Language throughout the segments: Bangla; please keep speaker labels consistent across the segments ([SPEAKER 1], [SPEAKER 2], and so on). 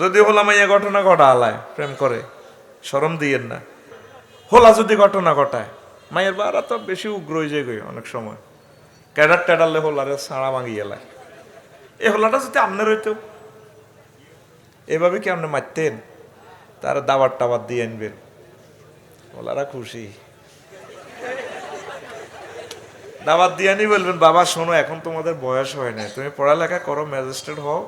[SPEAKER 1] যদি হোলা মাইয়া ঘটনা ঘটা আলায় প্রেম করে, শরম দিয়েন না। হোলা যদি ঘটনা ঘটায়, মায়ের বারা তো বেশি উগ্র হয়ে যায় অনেক সময়, ক্যাডার ট্যাডারলে হোলারে ছাড়া ভাঙিয়ে এলায়। এই হোলাটা যদি আপনার হইতো, এভাবে কি আপনি মারতেন? তার দাবার টাবার দিয়ে আনবেন, ওলারা খুশি। দাবার দিয়ে আনি বলবেন, বাবা শোনো, এখন তোমাদের বয়স হয় না, তুমি পড়ালেখা করো, ম্যাজিস্ট্রেট হও,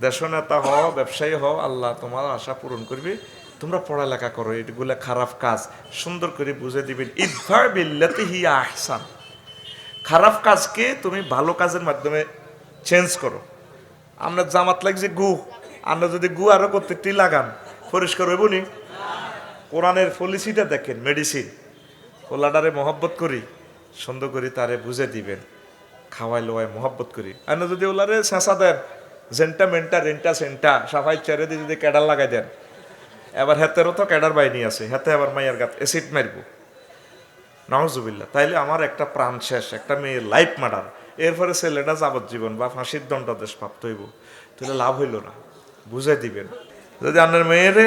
[SPEAKER 1] দেশনেতা হও, ব্যবসায়ী হও, আল্লাহ তোমার আশা পূরণ করবে, তোমরা পড়ালেখা করো, এগুলো খারাপ কাজ সুন্দর করে বুঝে দিবেন। ইদফার বিল্লাতি হিয়া আহসান, খারাপ কাজকে তুমি ভালো কাজের মাধ্যমে চেঞ্জ করো। আমরা জামাত লাগছে গু, আমরা যদি গু আরো প্রত্যেকটি লাগান, পরিষ্কার হইব নি? কোরআনের পলিসিটা দেখেন, মেডিসিন। ওলাডারে মহব্বত করি, সুন্দর করি তারে বুঝে দিবেন, খাওয়াই লোয়াই মহব্বত করি। আর না যদি ওলারে শেষা দেন, জেন্টা মেন্টা রেন্টা সেন্টা সাফাই চেরে দিয়ে যদি ক্যাডার লাগাই দেন, এবার হেতেরও তো ক্যাডার বাইনি আছে, হেতে আবার মাইয়ার গাত অ্যাসিড মারবো, নাউজুবিল্লাহ, তাইলে আমার একটা প্রাণ শেষ, একটা মেয়ের লাইফ মার্ডার, এরপরে ছেলেটা যাবজ্জীবন বা ফাঁসির দণ্ডাদেশ প্রাপ্ত হইব, তাহলে লাভ হইল না। বুঝাই দিবেন। যদি আপনার মেয়েরে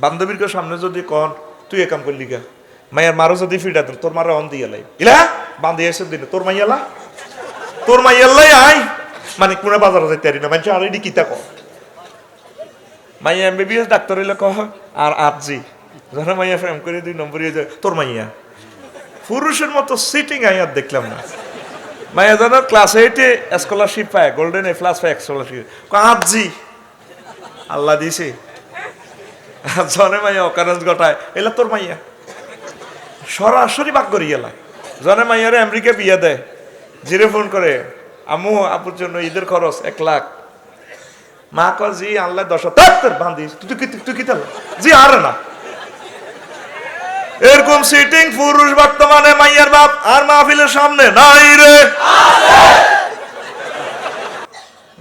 [SPEAKER 1] বান্ধবীর সামনে যদি কন তুই এ কাম করলি গা, মাইয়ার মারো যদি ফিটা দেন, তোর মারা অন দিয়ে লাই ইলা বান্ধি এসে দিন, তোর মাইয়ালা তোর মাইয়াল্লাই আই, মানে কোন বাজারে যাইতে পারি না, মানে অলরেডি কিতা কর। মাইয়া এমবিবিএস ডাক্তার হইলে কহ আর আটজি, ধরো মাইয়া ফ্রেম করে 2 নম্বর তোর মাইয়া। পুরুষের মতো সিটিং আই আর দেখলাম না। মাইয়া যেন ক্লাস 8-এ স্কলারশিপ পায়, গোল্ডেন এ প্লাস পায় স্কলারশিপ, আটজি আল্লাহ দিছে। জনে মাইয়া অকারেন্স ঘটায়, এলা তোর মাইয়া, সরাসরি বাক করি গেলায়। জনে মাইয়ারে আমেরিকা বিয়ে দেয়, জিরে ফোন করে, আম্মু আপুর জন্য ঈদের খরচ 1 লাখ। মা ক জি আল্লাহ 10 বান্ধি, তুই কি জি আর না। এরকম সিটিং পুরুষ বর্তমানে মাইয়ার বাপ আর মাহফিলের সামনে নাই রে।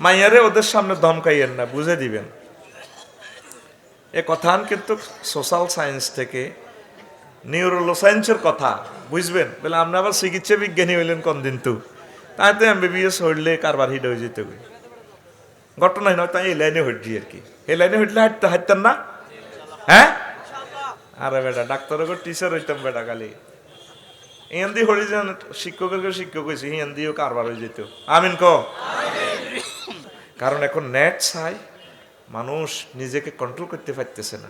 [SPEAKER 1] মাইয়ারে ওদের সামনে ধমকাইয়েন না, বুঝে দিবেন। এ কথা কিন্তু সোশ্যাল সায়েন্স থেকে, নিউরোলো সায়েন্সের কথা বুঝবেন। বলে আপনি আবার চিকিৎসা বিজ্ঞানী হইলেন কোন দিন, তো তাই তো এমবিবিএস হইলে কারবার হিট হয়ে যেত। ঘটনাই নয়, তাই এই লাইনে হইছি আর কি। এই লাইনে হইলে হাঁটতেন না? হ্যাঁ, আরে বেটা ডাক্তার টিচার হইতাম বেটা, খালি হিন্দি হরি যান, শিক্ষকের শিক্ষক হয়েছে, হিন্দিও কারবার হয়ে যেত। আমিন ক। কারণ এখন নেট চাই, মানুষ নিজেকে কন্ট্রোল করতে পারতেছে না।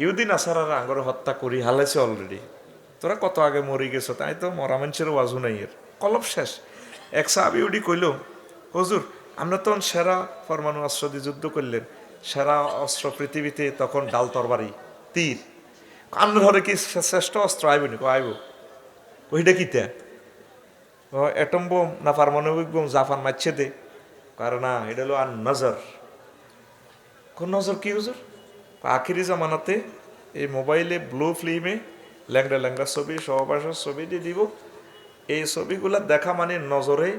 [SPEAKER 1] ইহুদিন আসারারা আঙ্গরে হত্যা করি হালেছে অলরেডি, তোরা কত আগে মরি গেছো, তাই তো মরা মানুষের ওয়াজু নাই, এর কলব শেষ। এক সাহাবী উডি কইল, হুজুর আমরা তখন সেরা পরমাণু অস্ত্র দিয়ে যুদ্ধ করলেন, সেরা অস্ত্র পৃথিবীতে তখন ডাল তরবারি তীর, আপনার ঘরে কি শ্রেষ্ঠ অস্ত্র আইব নি? আইব। ওইটা কিতা? অ্যাটম বোম না পারমাণবিক বোম জাপান মারছে দে, কারণ না এটা হলো আর নজর। কোন নজর কি হুজুর? আখিরি জামানাতে এই মোবাইলে ব্লু ফিল্মে ল্যাংড়া ল্যাংড়া ছবি, সহবাসের ছবি দিয়ে দিব, এই ছবিগুলা দেখা মানে নজরে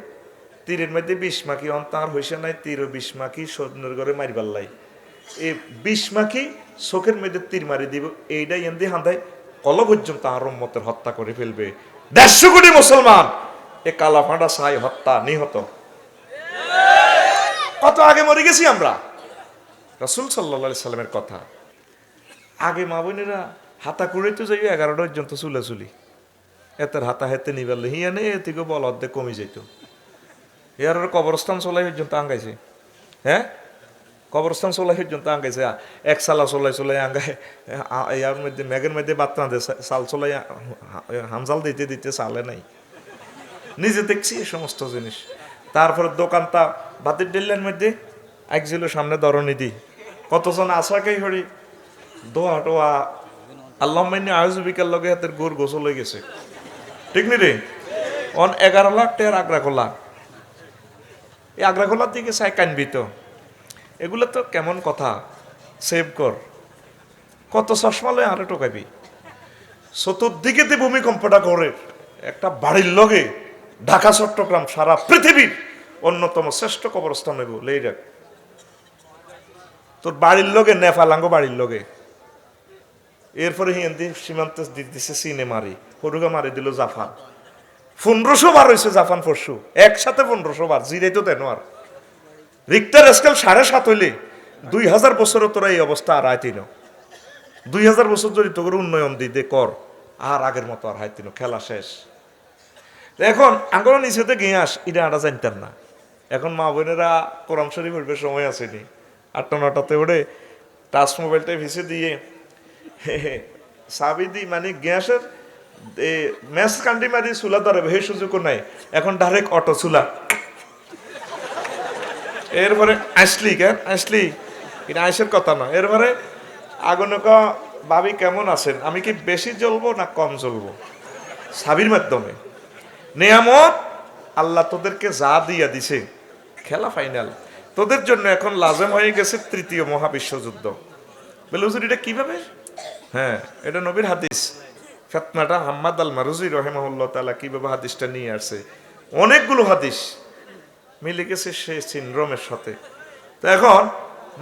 [SPEAKER 1] তীরের মধ্যে 20 মাখি অন্তার হয়েছে নাই, তীর 20 মাখি সৈন্যের ঘরে মারিবার লাই, এই 20 মাখি চোখের মধ্যে তীর মারি দিব, এইটাই এমনি হান্দায় কল পর্যন্ত তাহার উম্মতের হত্যা করে ফেলবে। 150 কোটি মুসলমান এ কালা ফাঁটা সাই হত্যা নিহত। কত আগে মরে গেছি আমরা। রাসূল সাল্লাল্লাহু আলাইহি সাল্লামের কথা। আগে মা বোনেরা হাতা কুড়াইতে যাই 11টা পর্যন্ত চুলাচুলি, এতের হাতা হেতে নিবালে হিয়া নেই, এ থেকে বল অর্ধেক কমে যেত। এর কবরস্থান চলাই পর্যন্ত আঙ্গাইছে। হ্যাঁ, কবরস্থান চলাই পর্যন্ত আঙ্গাইছে। এক সালা চলাই চলাই আঙ্গায়, ইয়ার মধ্যে মেঘের মধ্যে বাত না দেয়, চাল চলাই হামজাল দিতে দিতে চালে নাই। নিজে দেখছি এই সমস্ত জিনিস। তারপরে দোকানটা ভাতের ডেলের মধ্যে একছিল সামনে দরনি দি, কতজন আশাকেই হরি দোয়া টোয়া আল্লাহ মাইনে আয়ুজবিকার লগে হাতের গোর গোসল হয়ে গেছে, ঠিক নি রে? 11 লাখ টাকার আগ্রা খোলা, এই আগ্রা খোলার দিকে চাই কানবি তো। এগুলো তো কেমন কথা, সেভ কর। কত চশমা লয় আরে টোকাবি। চতুর্দিকেতে ভূমিকম্পটা করে একটা বাড়ির লগে ঢাকা চট্টগ্রাম সারা পৃথিবীর অন্যতম শ্রেষ্ঠ কবরস্থান হইব লেইরাক। তোর বাড়ির লগে নেফালাঙ্গ বাড়ির লগে, এরপরে হিন্দি সীমান্ত দিচ্ছে চীনে মারি, হরুগা মারি দিল জাপান। 1500 বার হয়েছে জাপান পরশু, একসাথে 1500 বার, জিরাই তো দেন আর রিক্টার স্কেল 7.5 হইলে 2000 বছরও তোরা এই অবস্থা আর আইতিন, 2000 বছর যদি তোর উন্নয়ন দিতে কর, আর আগের মতো আর হাইতিন, খেলা শেষ। এখন আঙ্গুল নিচেতে গিয়ে আস, এটা আটা জানতাম না। এখন মা বোনেরা কোরআন শরীফ পড়বে সময় আসেনি, 8টা 9টাতে ওড়ে টাচ মোবাইলটা ভিসে দিয়ে সাবি দি মানে গ্যাসের ম্যাচ কান্ডি মারি চুলা ধরাবে, সেই সুযোগও নাই। এখন ডাইরেক্ট অটো চুলা, এরপরে আসলি কেন আসলি, এটা আইসের কথা না। এরপরে আগুনকা ভাবি কেমন আছেন, আমি কি বেশি জ্বলবো না কম জ্বলবো, সাবির মাধ্যমে নিয়ামত আল্লাহ তোদেরকে যা দিয়া দিছে, খেলা ফাইনাল তোদের জন্য এখন লাজেম হয়ে গেছে 3য় মহাবিশ্বযুদ্ধ। বলে হুজুর এটা কিভাবে? হ্যাঁ, এটা নবীর হাদিস। ফেতনাটা হাম্মাদ আল মারুজি রহিমাহুল্লাহ তাআলা কিভাবে হাদিসটা নিয়ে আসছে, অনেকগুলো হাদিস মিলে গেছে সে সিনড্রোমের সাথে। তো এখন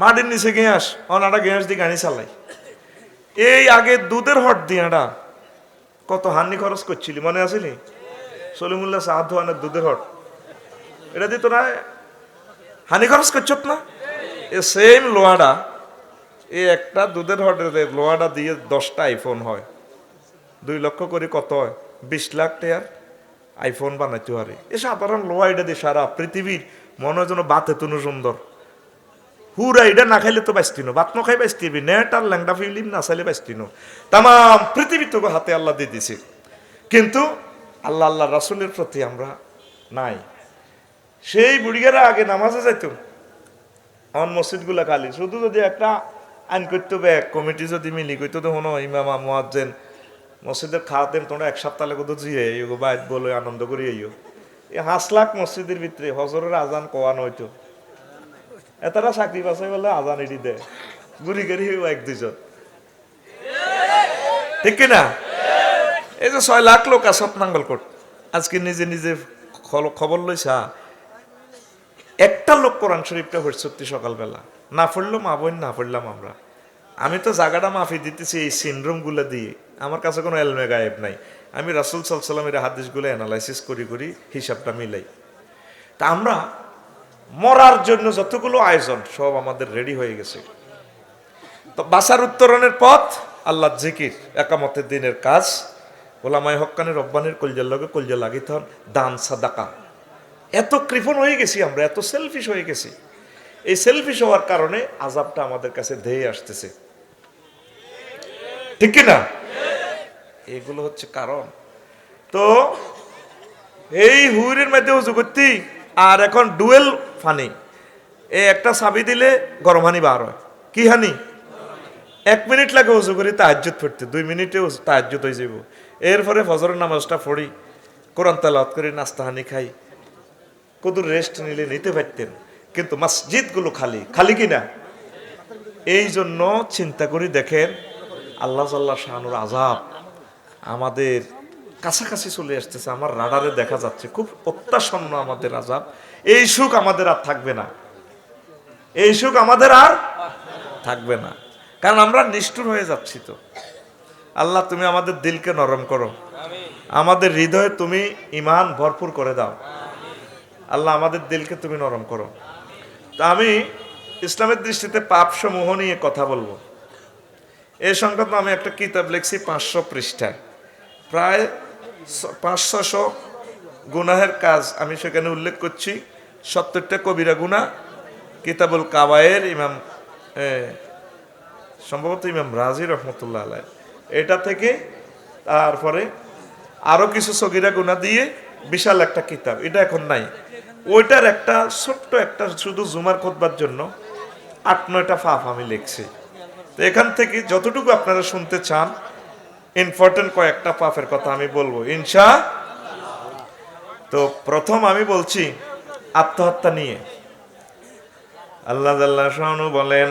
[SPEAKER 1] মাটির নিচে গ্যাস, অনাটা গ্যাস দিয়ে গাড়ি চালাই। এই আগে দুধের হট দিয়াটা কত হানি খরচ করছিলি, মনে আসেনি? সলিমুল্লাহ সাহাদওয়ানের দুধের হট, এটা দিয়ে তোরা হানি খরচ করছত না? এ সেম লোহাটা, এই একটা দুধের হটের লোহাটা দিয়ে 10টা আইফোন হয়, 2 লক্ষ করে কত হয়, 20 লাখ টাকার আইফোন বানাইতে পারে। এ সাধারণ লোহা, এটা দিয়ে সারা পৃথিবীর মনে হয় যেন বাতে তুনো সুন্দর। হুরা এটা না খাইলে তো বাঁচতিনো, বাত না খাই বাঁচতিবি, নেট আর ল্যাংটা ফিল্ম না চাইলে বাঁচতিনো। তাম পৃথিবী তোকে হাতে আল্লাহ দিয়ে দিছে, কিন্তু আল্লাহ আল্লাহ রাসূলের প্রতি আমরা নাই। সেই বুড়িগারা আগে নামাজে যাইতো, আমার মসজিদগুলা খালি, শুধু যদি একটা আইন করতে হবে, এক কমিটি যদি মিলি করতো, তো হনো ইমামা মুয়াজ্জিন মসজিদের খাওয়াতেন, তোমরা 1 সপ্তাহ লেগে তো জিয়ে এইগো বাইর বলে আনন্দ করি। এই 5 লাখ মসজিদের ভিতরে হজরের আজান কোয়ানো হইতো, এতারা চাকরি বাছাই বলে আজান এটি দেয়, গুড়ি গাড়ি 1-2 জন, ঠিক কিনা? এই যে 6 লাখ লোক আছে নাঙ্গলকোট, আজকে নিজে নিজে খবর লইছা, একটা লোক কোরআন শরীফটা হচ্ছে সকালবেলা, না পড়লো মা বোন, না পড়লাম আমরা। আমি তো জায়গাটা মাফি দিতেছি এই সিনড্রোম গুলা দিয়ে, আমার কাছে কোনো এলমে গায়েব নাই। আমি রাসূল সাল্লাল্লাহু আলাইহি ওয়াসাল্লামের হাদিসগুলো অ্যানালাইসিস করি হিসাবটা মিলাই। তা আমরা মরার জন্য যতগুলো আয়োজন সব আমাদের রেডি হয়ে গেছে। তো বাসার উত্তরণের পথ আল্লাহর জিকির, একামতের দিনের কাজ, ওলামায়ে হক্কানি রব্বানির কলজার লগে কলজা লাগিতে হন, দান সাদাকা। এত কৃপণ হয়ে গেছি আমরা, এত সেলফিশ হয়ে গেছি। এই সেলফিশ হওয়ার কারণে আযাবটা আমাদের কাছে ধেয়ে আসতেছে, ঠিক কিনা? এগুলো হচ্ছে কারণ। তো এই হুইরের মধ্যে উজু করতি, আর এখন ডুয়েল ফানি, এই একটা চাবি দিলে গরম হানি বার হয়। কি হানি? 1 মিনিট লাগে উজু করি তাহাজ্জুদ পড়তে, 2 মিনিটে তাহাজ্জুদ হয়ে যাব। এরপরে ফজরের নামাজটা পড়ি, কোরআন তেলাওয়াত করি, নাস্তা হানি খাই, কত রেস্ট নিলে নিতে পারতেন, কিন্তু মসজিদগুলো খালি, খালি কিনা? এই জন্য চিন্তা করি, দেখেন আল্লাহ জাল্লা শানুর আযাব আমাদের কাছাকাছি চলে আসতেছে, আমার রাডারে দেখা যাচ্ছে, খুব অত্যাসন্ন আমাদের আযাব। এই সুখ আমাদের আর থাকবে না, এই সুখ আমাদের আর থাকবে না, কারণ আমরা নিষ্ঠুর হয়ে যাচ্ছি। তো আল্লাহ তুমি আমাদের দিলকে নরম করো, আমাদের হৃদয়ে তুমি ঈমান ভরপুর করে দাও। আল্লাহ আমাদের দিলকে তুমি নরম করো। তা আমি ইসলামের দৃষ্টিতে পাপ সমূহ নিয়ে কথা বলবো। এই সংক্রান্ত আমি একটা কিতাব লিখছি 500 পৃষ্ঠায়, প্রায় 500-600 গুনাহের কাজ আমি সেখানে উল্লেখ করছি। 70টা কবিরা গুনাহ, কিতাবুল কাবায়ের, ইমাম সম্ভবত ইমাম রাজি রহমতুল্লাহ আলাইহি, এটা থেকে তারপরে আরো কিছু সগীরা গুনাহ দিয়ে বিশাল একটা কিতাব, এটা এখন নাই। ওইটার একটা ছোট্ট একটা শুধু জুমার খুতবার জন্য 8-9টা পাপ আমি লিখছি। তো এখান থেকে যতটুকু আপনারা শুনতে চান, ইম্পর্টেন্ট কয়েকটা পাপের কথা আমি বলবো ইনশাআল্লাহ। তো প্রথম আমি বলছি আত্মহত্যা নিয়ে। আল্লাহ জাল্লা শানু বলেন,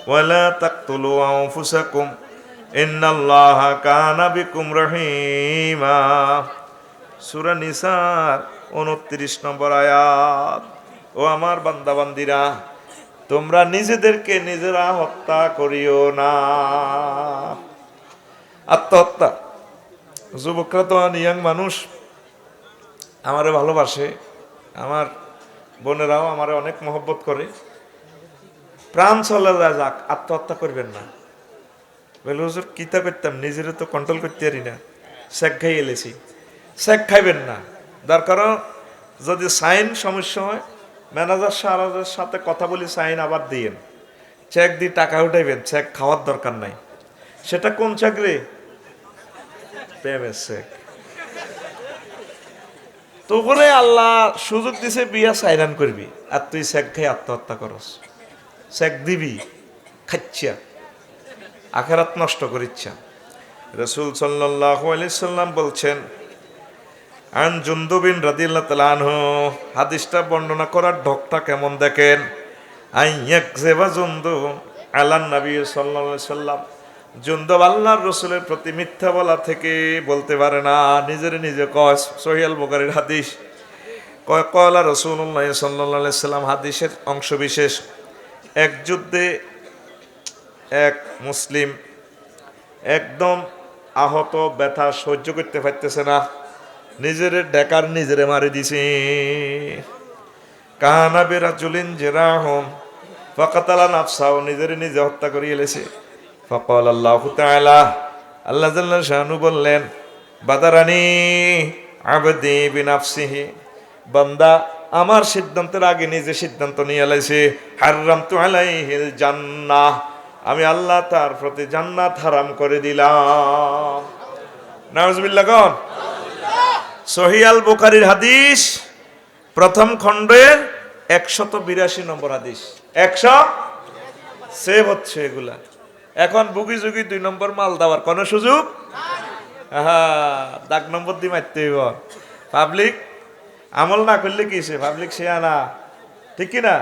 [SPEAKER 1] ওয়ালা তাকতুলু আনফুসাকুম ইন্নাল্লাহা কানা বিকুম রহিমা। সূরা নিসার 29 নম্বর আয়াত। ও আমার বান্দাবান্দিরা, তোমরা নিজেদেরকে নিজেরা হত্যা করিও না। আত্মহত্যা, যুবকরা তো ইয়াং মানুষ, আমারে ভালোবাসে, আমার বোনেরাও আমারে অনেক মহব্বত করে। প্রাণ চলে যায় যাক, আত্মহত্যা করবেন না। বলে হুজুর কিতা করতাম, নিজেরও তো কন্ট্রোল করতে পারি না, শেখ খাই এলেছি। শেখ খাইবেন না, দরকার যদি সাইন সমস্যা হয় ম্যানেজার সাহেবের সাথে কথা বলি সাইন আবার দিয়েন, চেক দিয়ে টাকা উঠাইবেন, চেক খাওয়ার দরকার নাই। সেটা কোন চাকরি? প্রেমের চেক। তো করে আল্লাহ সুযোগ দিছে বিয়া সাইরান করবি, আর তুই চেক খাই আত্মহত্যা করস। চেক দিবি, খাচ্ছা, আখেরাত নষ্ট করিচ্ছা। রাসূল সাল্লাল্লাহু আলাইহি সাল্লাম বলছেন, আন জুনদুবিন রাদিয়াল্লাহু তাআলা আনহু, হাদিসটা বর্ণনা করার ঢকটা কেমন দেখেন। আইয়াকযিবা জুনদুব আলান নবী সাল্লাল্লাহু আলাইহি সাল্লাম, জুনদুব আল্লাহর রাসূলের প্রতি মিথ্যা বলা থেকে বলতে পারে না, নিজের নিজে কয়। সহিহ আল বুখারীর হাদিস, কয় ক্বালা রাসূলুল্লাহ সাল্লাল্লাহু আলাইহি সাল্লাম, হাদিসের অংশ বিশেষ। এক যুদ্ধে এক মুসলিম একদম আহত, ব্যথা সহ্য করতে পারতেছে না, নিজের ডেকার নিজেরে মারি দিছে। কানা বিরাজুলিন জিরাহুম ফাকাতালা নাফসাহু, নিজেরে নিজে হত্যা করে এলেছে। ফাকাল আল্লাহু তাআলা, আল্লাহ জাল্লা শানু বললেন, বাদারানি আবদি বিনাফসিহি, বান্দা আমার সিদ্ধান্তের আগে নিজে সিদ্ধান্ত নিয়ে এলাইছে। হাররামতু আলাইহিল জান্নাহ, আমি আল্লাহ তার প্রতি জান্নাত হারাম করে দিলাম। নাউজুবিল্লাহ কোন? সহিহ আল বুখারীর হাদিস, প্রথম খণ্ডের 182 নম্বর হাদিস। 100 সেভ হচ্ছে এগুলা। এখন বুগি যুগি 2 নম্বর মাল দেওয়ার কোনো সুযোগ? দাগ নম্বর দিয়ে মারতে হইব। পাবলিক আমল না করলে কি সে পাবলিক সে আনা, ঠিক কিনা?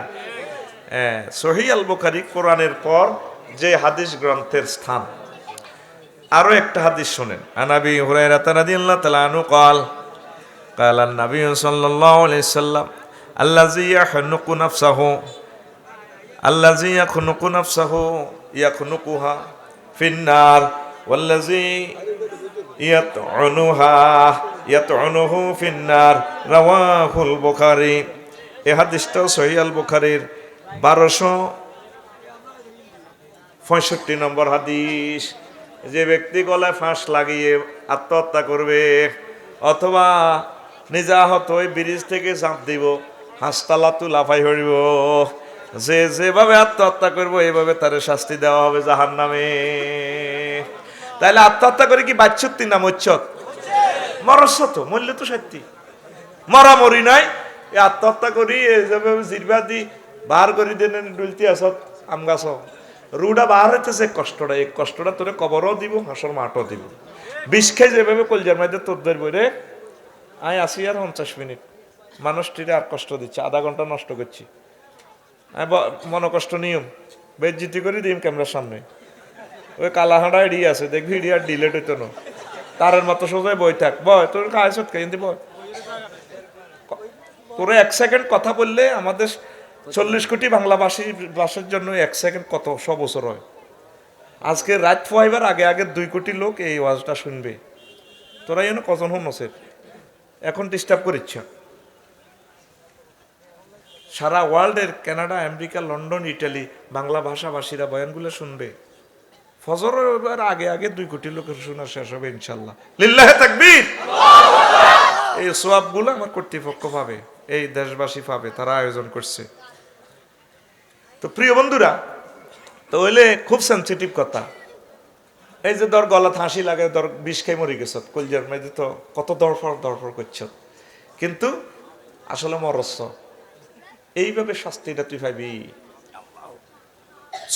[SPEAKER 1] সহিহ আল বুখারী কোরআনের পর যে হাদিস গ্রন্থের স্থান। আরো একটা হাদিস শুনেন। আনাবি হুরায়রা রাদিয়াল্লাহু তাআলা আনহু قال قال النبي صلى الله عليه وسلم الذي يخنق نفسه الذي يخنق نفسه يخنقها في النار والذي يطعنه في النار رواه البخاري। এই হাদিসটা সহিহ আল বুখারীর 1265 নম্বর হাদিস। যে ব্যক্তি গলায় ফাঁস লাগিয়ে আত্মহত্যা করবে অথবা নিজে আহত হয়ে ব্রিজ থেকে ঝাঁপ দিব, হাসতালা তু লাফাই হরিব, যে যেভাবে আত্মহত্যা করবো এইভাবে তার শাস্তি দেওয়া হবে জাহান্নামে। তাইলে আত্মহত্যা করে কি বাচ্চুত্তি না মচ্ছত? মরস্য তো, মরলে তো সত্যি মরামরি নাই। এই আত্মহত্যা করি এইভাবে জিরবা দি বার করি দেন ডুলতি আসত আম গাছ রুডা বার হইতেছে, কষ্টটা এই কষ্টটা তোরে কবরও দিব, হাসর মাঠও দিব। বিষ খাই যেভাবে কলজার মধ্যে তোর ধরব রে, আমি আসি আর 50 মিনিট, মানুষটিরে আর কষ্ট দিচ্ছে, আধা ঘন্টা নষ্ট করছি। মনে কষ্ট নিয়ম বেজ্জিতি করে দিম ক্যামেরার সামনে। ওই কালাহাঁড়া এড়ি আছে, দেখবি এড়ি আর ডিলেট হইতো না, তারের মতো সোজাই বই থাক, বয় তোর কায়সত কিন্তু বয়। তোরা 1 সেকেন্ড কথা বললে আমাদের 40 কোটি বাংলাভাষীর জন্য 1 সেকেন্ড কত 100 বছর হয়। আজকে রাত ফাইবার আগে আগে 2 কোটি লোক এই ওয়াজটা শুনবে। তোরা যেন কজন হনসের এখন ডিস্টার্ব করিচ্ছ। সারা ওয়ার্ল্ডের Canada, America, London, Italy Bangla ভাষাভাষীরা বয়ানগুলো শুনবে। ফজরের আগে আগে 2 কোটি লোকের শোনা শেষ হবে ইনশাল্লাহ। লিল্লাহে তাকবীর। এই সোয়াবগুলো আমার কর্তৃপক্ষ পাবে, এই দেশবাসী পাবে, তারা আয়োজন করছে। তো প্রিয় বন্ধুরা, তো হইলে খুব সেন্সিটিভ কথা। এই যে ধর গলা হাসি লাগে, ধর বিষ খাই মরি গেছ, কলজার মধ্যে তো কত দরফর করছ, কিন্তু আসলে মরস্য, এইভাবে শাস্তিটা তুই পাবি।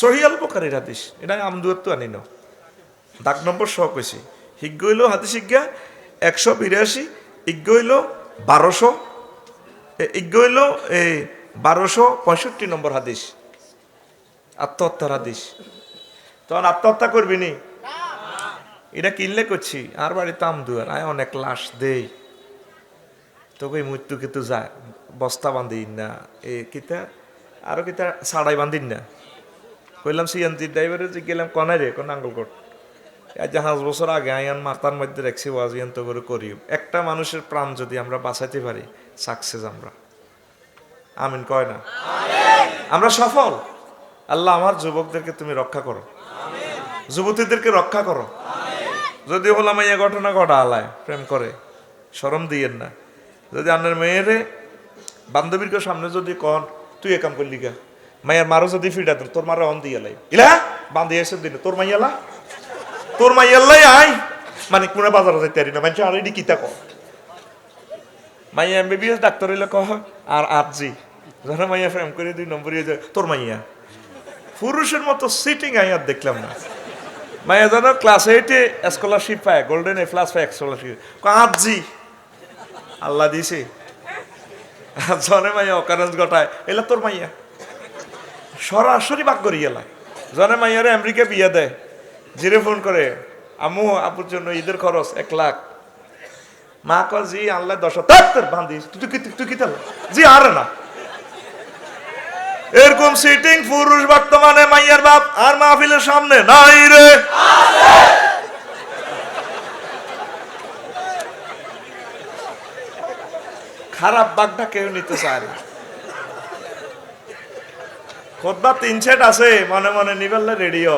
[SPEAKER 1] সহিহ আল বুখারীর হাদিস, এটা আমদুয়ার তো আনি না, দাগ নম্বর সহ কইছি। হিজ্ঞ হইল হাদিস হিজ্ঞা 182, ইজ্ঞ হইল 1200, ইজ্ঞ হইল 1265 নম্বর হাদিস, আত্মহত্যার হাদিস। তখন আত্মহত্যা করবি নি, এটা কিনলে করছি আর বাড়িতে আমদুয়ার, আয় অনেক লাশ দেই তোকে মৃত্যু কিন্তু যায়, বস্তা বান্ধিন না, এ কিতা আরো কিতা সাড়াই বান্ধিন না। কইলাম সিএনজি ড্রাইভারে যে গেলাম কনাই রে, কোন আঙ্গুলকোট, আজ 5 বছর আগে আইন মাথার মধ্যে রাখছি ওয়াজিয়ান্ত করে করি। একটা মানুষের প্রাণ যদি আমরা বাঁচাইতে পারি, সাকসেস আমরা। আমিন কয় না? আমরা সফল। আল্লাহ আমার যুবকদেরকে তুমি রক্ষা করো, যুবতীদেরকে রক্ষা করো। যদি হলাম এই ঘটনা ঘটা আলায় প্রেম করে শরম দিয়েন না। যদি আপনার মেয়েরে বান্ধবীর সামনে যদি কন তুই এ কাম করলি গা, মাইয়ার মারো যদি ফিটা তোর মারা অন দিয়ে লাই ইলা বান্ধি এসে দিন তোর মাইয়ালা তোর মাইয়াল্লাই আই মানে কোন বাজারে যাইতে পারি না মানুষ আর এটি কিতা কর। মাইয়া এমবিবিএস ডাক্তার হইলে কহ আর আটজি ধরো মাইয়া প্রেম করে 2 নম্বর তোর মাইয়া। পুরুষের মতো সিটিং আই আর দেখলাম না। মাইয়া যেন ক্লাস 8-এ স্কলারশিপ পায়, গোল্ডেন এ প্লাস পায় স্কলারশিপ, আটজি আল্লাহ দিছে। জনে মাইয়া অকারেন্স ঘটায় এলা তোর মাইয়া সরাসরি বাক করি এলায়। জনে মাইয়ারে আমেরিকা বিয়ে দেয়, জিরে ফোন করে আম্মু আপুর জন্য ঈদের খরচ 1 লাখ। মা কয় জি আল্লাহ 10,000 বান্ধি তুই কি তাল জি আর না। এরকম সিটিং পুরুষ বর্তমানে মাইয়ার বাপ আর মাহফিলের সামনে নাই রে। খারাপ বাগটা কেউ নিতে চায় না। খোদবা 3 সেট আছে, মনে মনে নিবেলে রেডিও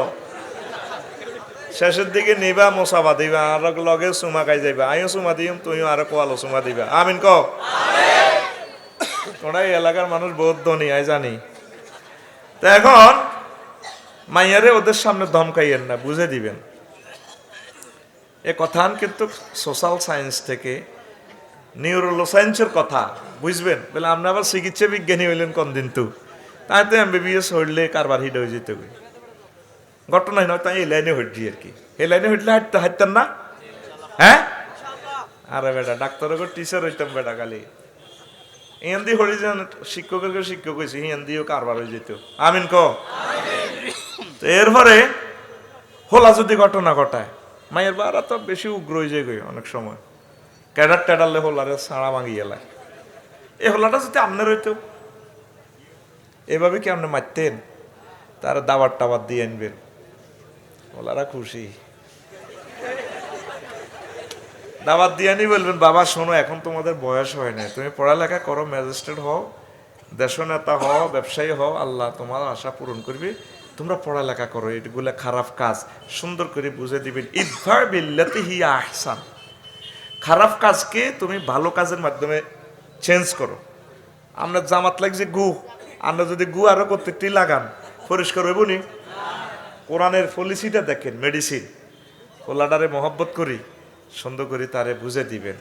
[SPEAKER 1] শেষের দিকে নিবা মোসাবা দিবা আর লগে চুমা খাই যাইবা, আমিও চুমা দিম তুইও আরো কোয়ালো চুমা দিবা। আমিন ক তোরা এই এলাকার মানুষ বহুত ধনী আই জানি। তো এখন মাইয়ারে ওদের সামনে ধমকাইয়েন না, বুঝে দিবেন। এ কথা কিন্তু সোশ্যাল সায়েন্স থেকে নিউরোলো সায়েন্সের কথা বুঝবেন বলে। আপনি আবার চিকিৎসা বিজ্ঞানী হইলেন কোন দিন তো তাই তো এমবিবিএস হইলে কারবার হিট হয়ে যেত ঘটনাই নয়। তাই এই লাইনে হইছি আর কি, এই লাইনে হইলে হাঁটতেন না হ্যাঁ। আরে বেটা ডাক্তারের টিচার হইতাম বেটা খালি হিন্দি হরি যান শিক্ষকের শিক্ষক হয়েছে হিন্দিও কারবার হয়ে যেত। আমিন ক এরপরে হোলা যদি ঘটনা ঘটায় মায়ের বারা তো বেশি উগ্র হয়ে যায় অনেক সময়, ক্যাডার ট্যাডারলে হোলারে ছাড়া ভাঙি এলায়। এই হোলাটা যদি আপনার হইতো এভাবে কি আপনি মারতেন, তার দাবার টাবার দিয়ে আনবেন, ওলারা খুশি। দাবাত দিয়ে আনি বলবেন বাবা শোনো এখন তোমাদের বয়স হয় না, তুমি পড়ালেখা করো, ম্যাজিস্ট্রেট হও, দেশ নেতা হও, ব্যবসায়ী হও, আল্লাহ তোমার আশা পূরণ করবে, তোমরা পড়ালেখা করো, এগুলো খারাপ কাজ সুন্দর করে বুঝে দিবেন। ইদফা বিল্লাতি হিয়া আহসান, খারাপ কাজকে তুমি ভালো কাজের মাধ্যমে চেঞ্জ করো। আমরা জামাত লাগছে গু, আমরা যদি গু আরো করতে লাগান পরিষ্কার হইব নি? কোরআনের পলিসিটা দেখেন, মেডিসিন ওলাডারে মহব্বত করি সুন্দর করি তারে বুঝে দিবেন,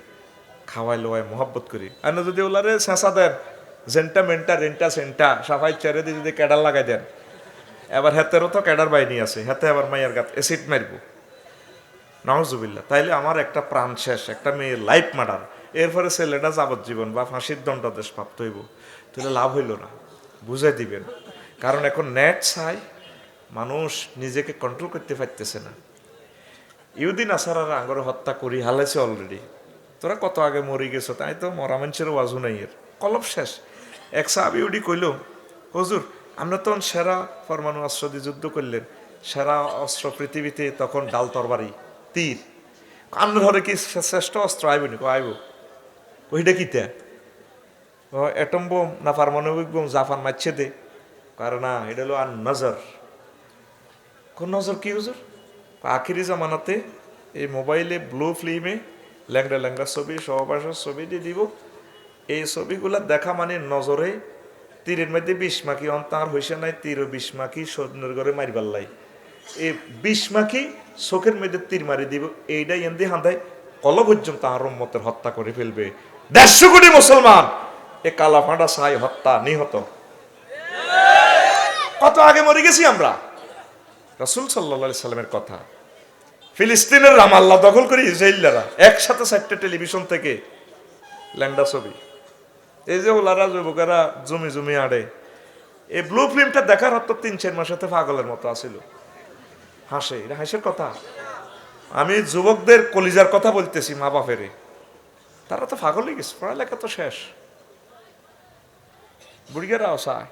[SPEAKER 1] খাওয়াই লোয়াই মহব্বত করি। আর না যদি ওলারে শেষা দেন জেন্টা মেন্টা রেন্টা সেন্টা সাফাই চেড়ে দিয়ে যদি ক্যাডার লাগাই দেন, এবার হেতেরও তো ক্যাডার বাইনি আছে, হেতে আবার মাইয়ার গাত এসিড মারবো নাউজুবিল্লাহ, তাইলে আমার একটা প্রাণ শেষ, একটা মেয়ের লাইফ মার্ডার, এরপরে ছেলেটা যাবজ্জীবন বা ফাঁসির দণ্ডাদেশ প্রাপ্ত হইব, তাহলে লাভ হইল না। বুঝে দিবেন, কারণ এখন নেট চাই, মানুষ নিজেকে কন্ট্রোল করতে পারতেছে না। ইহুদিন আসারারা আঙ্গরে হত্যা করি হালাইছে অলরেডি, তোরা কত আগে মরি গেছো, তাই তো মরা মানুষের ওয়াজু নাই, এর কলব শেষ। এক সাহাবী উডি কইল হুজুর আমরা তখন সেরা পরমাণু অস্ত্র দিয়ে যুদ্ধ করলেন, সেরা অস্ত্র পৃথিবীতে তখন ডাল তরবারি তীর, আপনার ঘরে কি শ্রেষ্ঠ অস্ত্র আইব নি? আইব। ওইটা কিতা? অ্যাটম বোম না পারমাণবিক বোম জাপান মারছে দে, কারণ না এটা হলো আর নজর। কোন নজর কি হুজুর? আখিরি জামানাতে এই মোবাইলে ব্লু ফিল্মে ল্যাংড়া ল্যাংড়া ছবি সহবাসের ছবি দিয়ে দিব, এই ছবিগুলা দেখা মানে নজরে তীরের মধ্যে 20 মাখি অন্তার হইসে নাই, তীর 20 মাখি সৈন্যের ঘরে মারিবার লাই, এই 20 মাখি চোখের মধ্যে তীর মারি দিব, এইটাই এন্দি হান্দায় কল পর্যন্ত আর উম্মতের হত্যা করে ফেলবে। 150 কোটি মুসলমান এ কালা ফাঁটা সাই হত্যা নিহত। কত আগে মরে গেছি আমরা। রাসূল সাল্লাল্লাহু আলাইহি সাল্লামের কথা, ফিলিস্তিনের রামাল্লাহ দখল করে ইসরায়েলিরা একসাথে 4টে টেলিভিশন থেকে ল্যাংডা ছবি, এই যে ওলারা যুবকেরা জমি জমি আড়ে, এই ব্লু ফিল্মটা দেখার হতো 3-4 মাস সাথে পাগলের মতো আসিল, হাসে, এটা হাসের কথা। আমি যুবকদের কলিজার কথা বলতেছি, মা বাপেরে, তারা তো পাগল হয়ে গেছে, পড়ালেখা তো শেষ, বুড়িয়ারাও চায়,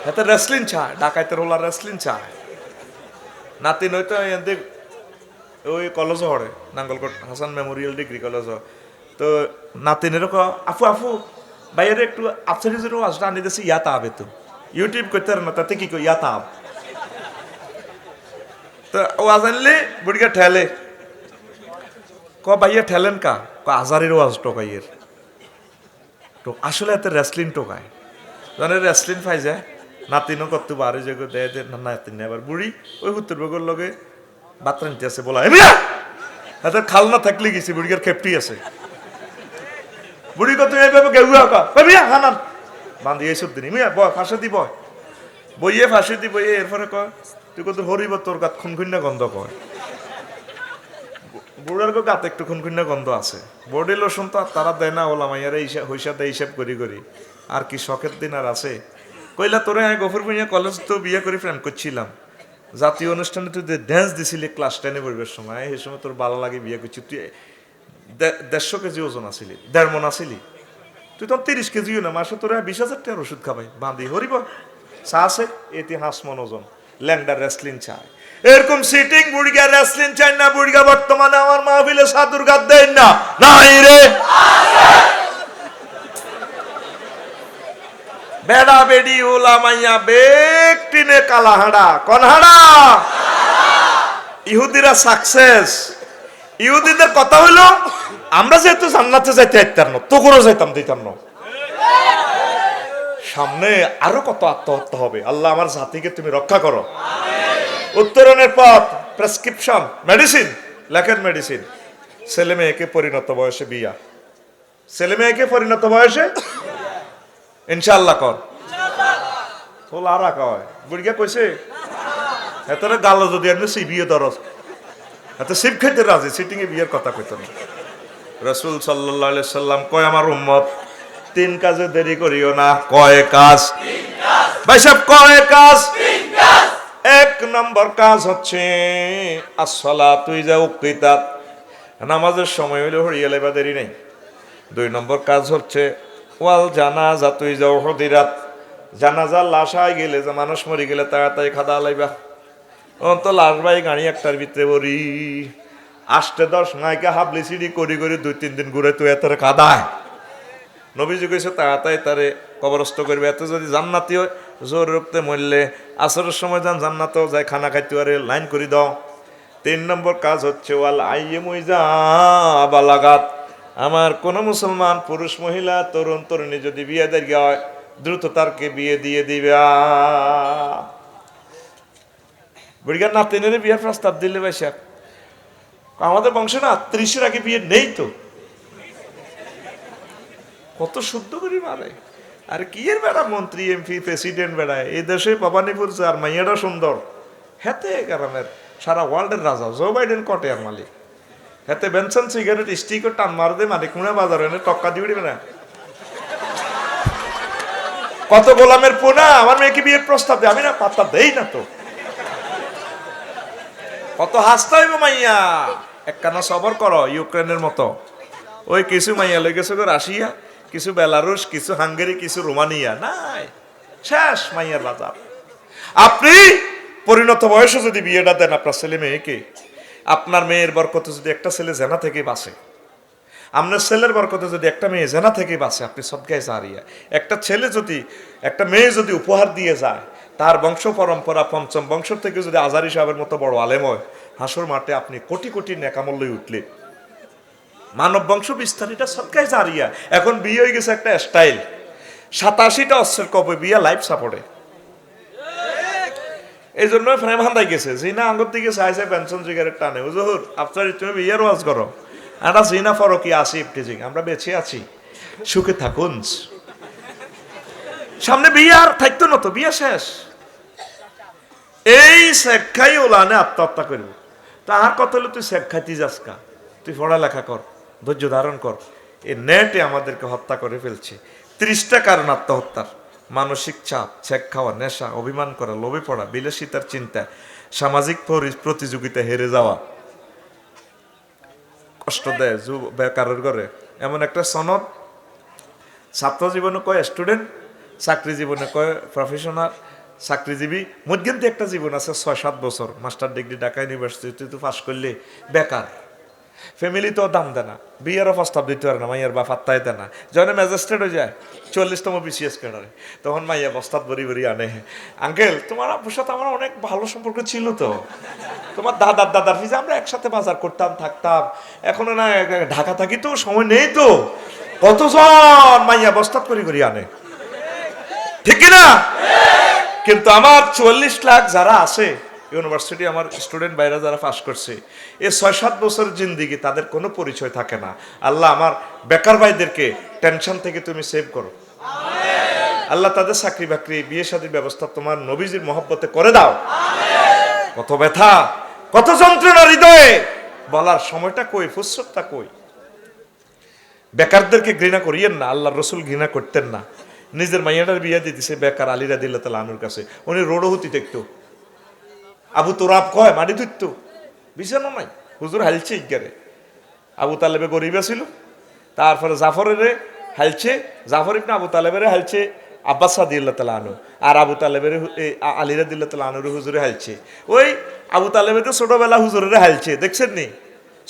[SPEAKER 1] হাতে রেসলিং চায়, ডাকাইতের ওলা রেসলিং চায়, নাতি নয়তো এদের ওই কলেজ হরে Nangalkot Hasan memorial degree college, তো নাতিনেরও আফু আফু বাইরে একটু আফসারিজেরও আসটা আনি দিয়েছে, ইয়াতা আবে তো ইউটিউব করতে পারে না, তাতে কি কই ইয়াতাম। তো ওয়াজ আনলে বুড়িকে ঠেলে, ক ভাইয়া ঠেলেন কা, ক আজারের ওয়াজ টোকাইয়ের। তো আসলে এত রেসলিন টোকায়, জানে রেসলিন পাই যায়, নাতিনও করতে পারে যে দেয় নাতিন আবার বুড়ি ওই উত্তর বগর লগে বাত্রা নিতে আছে বলা এত খাল না থাকলে গেছি বুড়িকার খেপটি আছে। বুড়ি কত এইভাবে গেউয়া কা হানান বান্ধি এই সব দিন মিয়া বয় ফাঁসে দি বয় বইয়ে ফাঁসি দি বইয়ে এরপরে কয় তুই কত হরিব তোর গাত খুনখুন্না গন্ধ কয়। বুড়ার গাতে একটু খুনখুন্না গন্ধ আছে। বডি লোশন তো আর তারা দেয় না, ওলা মাইয়ারে হইসা দেয় হিসাব করি করি। আর কি শখের দিন আর আছে। কইলা তোরে আমি গফুর ভাইয়া কলেজ তো বিয়ে করে ফ্রেন্ড করছিলাম, জাতীয় অনুষ্ঠানে তুই ড্যান্স দিছিলি ক্লাস 10-এ পড়বার সময়, এই সময় তোর ভালো লাগে বিয়ে করছি। তুই 150 কেজি ওজন আসিলি, 1.5 মণ আসিলি, তুই তো 30 কেজিও না, মাসে তোরা 20,000 টাকার ওষুধ খাবাই বাঁধি হরিব চা আছে এতে 5 মণ ওজন ল্যাংডার রেসলিং চায়। এরকম সিটিং বুড়িগা রেসলিং চাই না। বুড়িগা বর্তমানে আমার মাহফিলে সাধুর গাদ দেন না, নাই রে বেড়া বেডি ওলা মাইয়া ব্যক্তিনে কালা হাড়া কোন হাড়া। ইহুদিরা সাকসেস। ইহুদিদের কথা হইলো আমরা যেহেতু জান্নাতে যাইতে পারতাম না, তোকেও যাইতাম দিতাম না। সামনে আরো কত আত্মহত্যা হবে। আল্লাহ আমার জাতিকে তুমি রক্ষা করো। উত্তরণের পথ প্রেসক্রিপশন মেডিসিন, লেখেন মেডিসিন। ছেলে মেয়েকে পরিণত বয়সে বিয়া, ছেলে মেয়েকে পরিণত বয়সে ইনশাআল্লাহ কর। তোলারা কয় বুড়িয়া কইছে এতরে গালো যদি আপনি বিয়ে দরজ এত সিপ খাইতে রাজি, সিটিং এ বিয়ের কথা কইত না। রাসূল সাল্লাল্লাহু আলাইহি সাল্লাম কয় আমার উম্মত 3 কাজে দেরি করিও না। কয় কাজ? 3 কাজ। ভাই সাহেব কয় কাজ? 3 কাজ। 1 নম্বর কাজ হচ্ছে as-সালাতু ইযা উকিতাত, নামাজের সময় হইলে হরিয়া লাইবা দেরি নাই। 2 নম্বর কাজ হচ্ছে ওয়াল জানাজাতু ইযা উহদিরাত, জানাজার লাশ আই গেলে, যে মানুষ মরে গেলে তাড়াতাড়ি খাদা লাইবা। তো লাশ ভাই গাড়ি একটার ভিতরে বরি 8-10 নাইকা হাবলি সিডি করি করি 2-3 দিন ঘুরে তুই এত কাদায়। নবীজি কইছে তাড়াতাড়ি তারে কবরস্থ করবে। এত যদি জান্নাতি হয় জোর রূপতে মরলে আসরের সময় যান জান্নাতেও যায়, খানা খাইতে পারে, লাইন করে দাও। 3 নম্বর কাজ হচ্ছে ওয়াল আইয়ুমুইজা বালাগাত, আমার কোন মুসলমান পুরুষ মহিলা তরুণ তরুণী যদি বিয়ে দেয় হয় দ্রুত তারকে বিয়ে দিয়ে দিবা। বুড়িগার নাতিনের বিয়ের প্রস্তাব দিলে ভাইসা আমাদের বংশে না 30-এর আগে বিয়ে নেই। তো কত শুদ্ধ করি মারে। আর কি এর বেড়া মন্ত্রী এমপি প্রেসিডেন্ট বেড়ায় এই দেশে ভবানীপুর আর মাইয়াটা সুন্দর হেতে গ্রামের সারা ওয়ার্ল্ডের রাজা জো বাইডেন কটে আর মালিক হেতে বেনসন সিগারেট স্টিক টান মার দে মালিক মুড়ে বাজার এনে টক্কা দিবি না। কত গোলামের পোনা আমার মেয়েকে বিয়ের প্রস্তাব দেয়, আমি না পাত্তা দেই না। তো কত হাসতে হইব মাইয়া, একখানা সবর করো। ইউক্রেনের মতো ওই কিছু মাইয়া লই গেছে রাশিয়া, কিছু বেলারুশ, কিছু হাঙ্গেরি, কিছু রোমানিয়া, নাই শেষ মাইয়ার বাজার। আপনি পরিণত বয়সে যদি বিয়েটা দেন আপনার ছেলে মেয়েকে, আপনার মেয়ের বরকতে যদি একটা ছেলে জেনা থেকে বাঁচে, আপনার ছেলের বরকতে যদি একটা মেয়ে জেনা থেকে বাঁচে, আপনি সদকায়ে জারিয়া। একটা ছেলে যদি একটা মেয়ে যদি উপহার দিয়ে যায়, তার বংশ পরম্পরা 5ম বংশ থেকে যদি আজারি সাহেবের মতো বড় আলেম হয়, হাসর মাঠে আপনি কোটি কোটি নেকামূল্যই উঠলে মানব বংশ বিস্তারিটা সদকায়ে জারিয়া। এখন বিয়ে হয়ে গেছে একটা স্টাইল, 87টা অস্ত্রের কবে বিয়া লাইফ সাপোর্টে। এই জন্য ফ্রেম হান্দাই গেছে জিনা আঙ্গুর দিকে চাইছে পেনশন জিগারের টানে। হুজুর আপনার তুমি বিয়ের ওয়াজ করো, আমরা জিনা ফরকি আসি ইফটিজিং, আমরা বেঁচে আছি, সুখে থাকুন। সামনে বিয়ে আর থাকতো না, তো বিয়ে শেষ। এই শেখাই ওলানে আত্মহত্যা করব। তাহার কথা হলো তুই শেখ খাইতে যাস কা, তুই পড়ালেখা কর, ধৈর্য ধারণ কর। এই নেটে আমাদেরকে হত্যা করে ফেলছে। 30টা কারণ আত্মহত্যার: মানসিক চাপ, ছেক খাওয়া, নেশা, অভিমান করা, লোভে পড়া, বিলাসিতার চিন্তা, সামাজিক প্রতিযোগিতা হেরে যাওয়া, কষ্ট দেয় বেকারের ঘরে। এমন একটা সনদ ছাত্র জীবনে কয় স্টুডেন্ট, চাকরি জীবনে কয় প্রফেশনাল, চাকরিজীবী। মধ্যে একটা জীবন আছে 6-7 বছর master degree Dhaka university pass করলে বেকার। ফ্যামিলি তো দাম দেয় না, বিয়েরও প্রস্তাব দিতে পারে না, মাইয়ার বা ফাত্তাই দেয় না। যখন ম্যাজিস্ট্রেট হয়ে যায় 40তম বিসিএস ক্যাডারে, তখন মাইয়া প্রস্তাব বরি বরি আনে, আঙ্কেল তোমার আপুর সাথে আমার অনেক ভালো সম্পর্ক ছিল তো, তোমার দাদার ফিজে আমরা একসাথে বাজার করতাম থাকতাম, এখন না ঢাকা থাকি তো সময় নেই তো, কতজন মাইয়া প্রস্তাব করি করি আনে, ঠিক কিনা? কিন্তু আমার 44 লাখ যারা আছে ইউনিভার্সিটি, আমার স্টুডেন্ট বাইরে যারা পাস করছে, এই 6-7 বছরের জিন্দিগি তাদের কোনো পরিচয় থাকে না। আল্লাহ আমার বেকার ভাইদেরকে টেনশন থেকে তুমি সেভ করো, আল্লাহ তাদের চাকরি বাকরি বিয়ে শাদীর ব্যবস্থা তোমার নবীজির মহব্বতে করে দাও। কত ব্যথা, কত যন্ত্রণা হৃদয়ে, বলার সময়টা কই, ফুসরতটা কই। বেকারদেরকে ঘৃণা করিয়েন না, আল্লাহর রসুল ঘৃণা করতেন না। নিজের মাইয়াটার বিয়ে দিতেছে বেকার আলী রাদিয়াল্লাহু তাআলা আনহুর কাছে, উনি রোডও হতি দেখতো, আবু তোরাব কয় মাটি ধরতো, বিছানো নাই, হুজুর হালছে ইজ্ঞারে। আবু তালেবে গরিব ছিল, তারপরে জাফরের হালছে, জাফর ইবনে আবু তালেবের হালছে আব্বাস রাদিয়াল্লাহু তাআলা আনহু, আর আবু তালেবের আলী রাদিয়াল্লাহু তাআলা আনহুর হুজুরে হালছে। ওই আবু তালেবের তো ছোটবেলা হুজুরের হালছে, দেখছেন নি?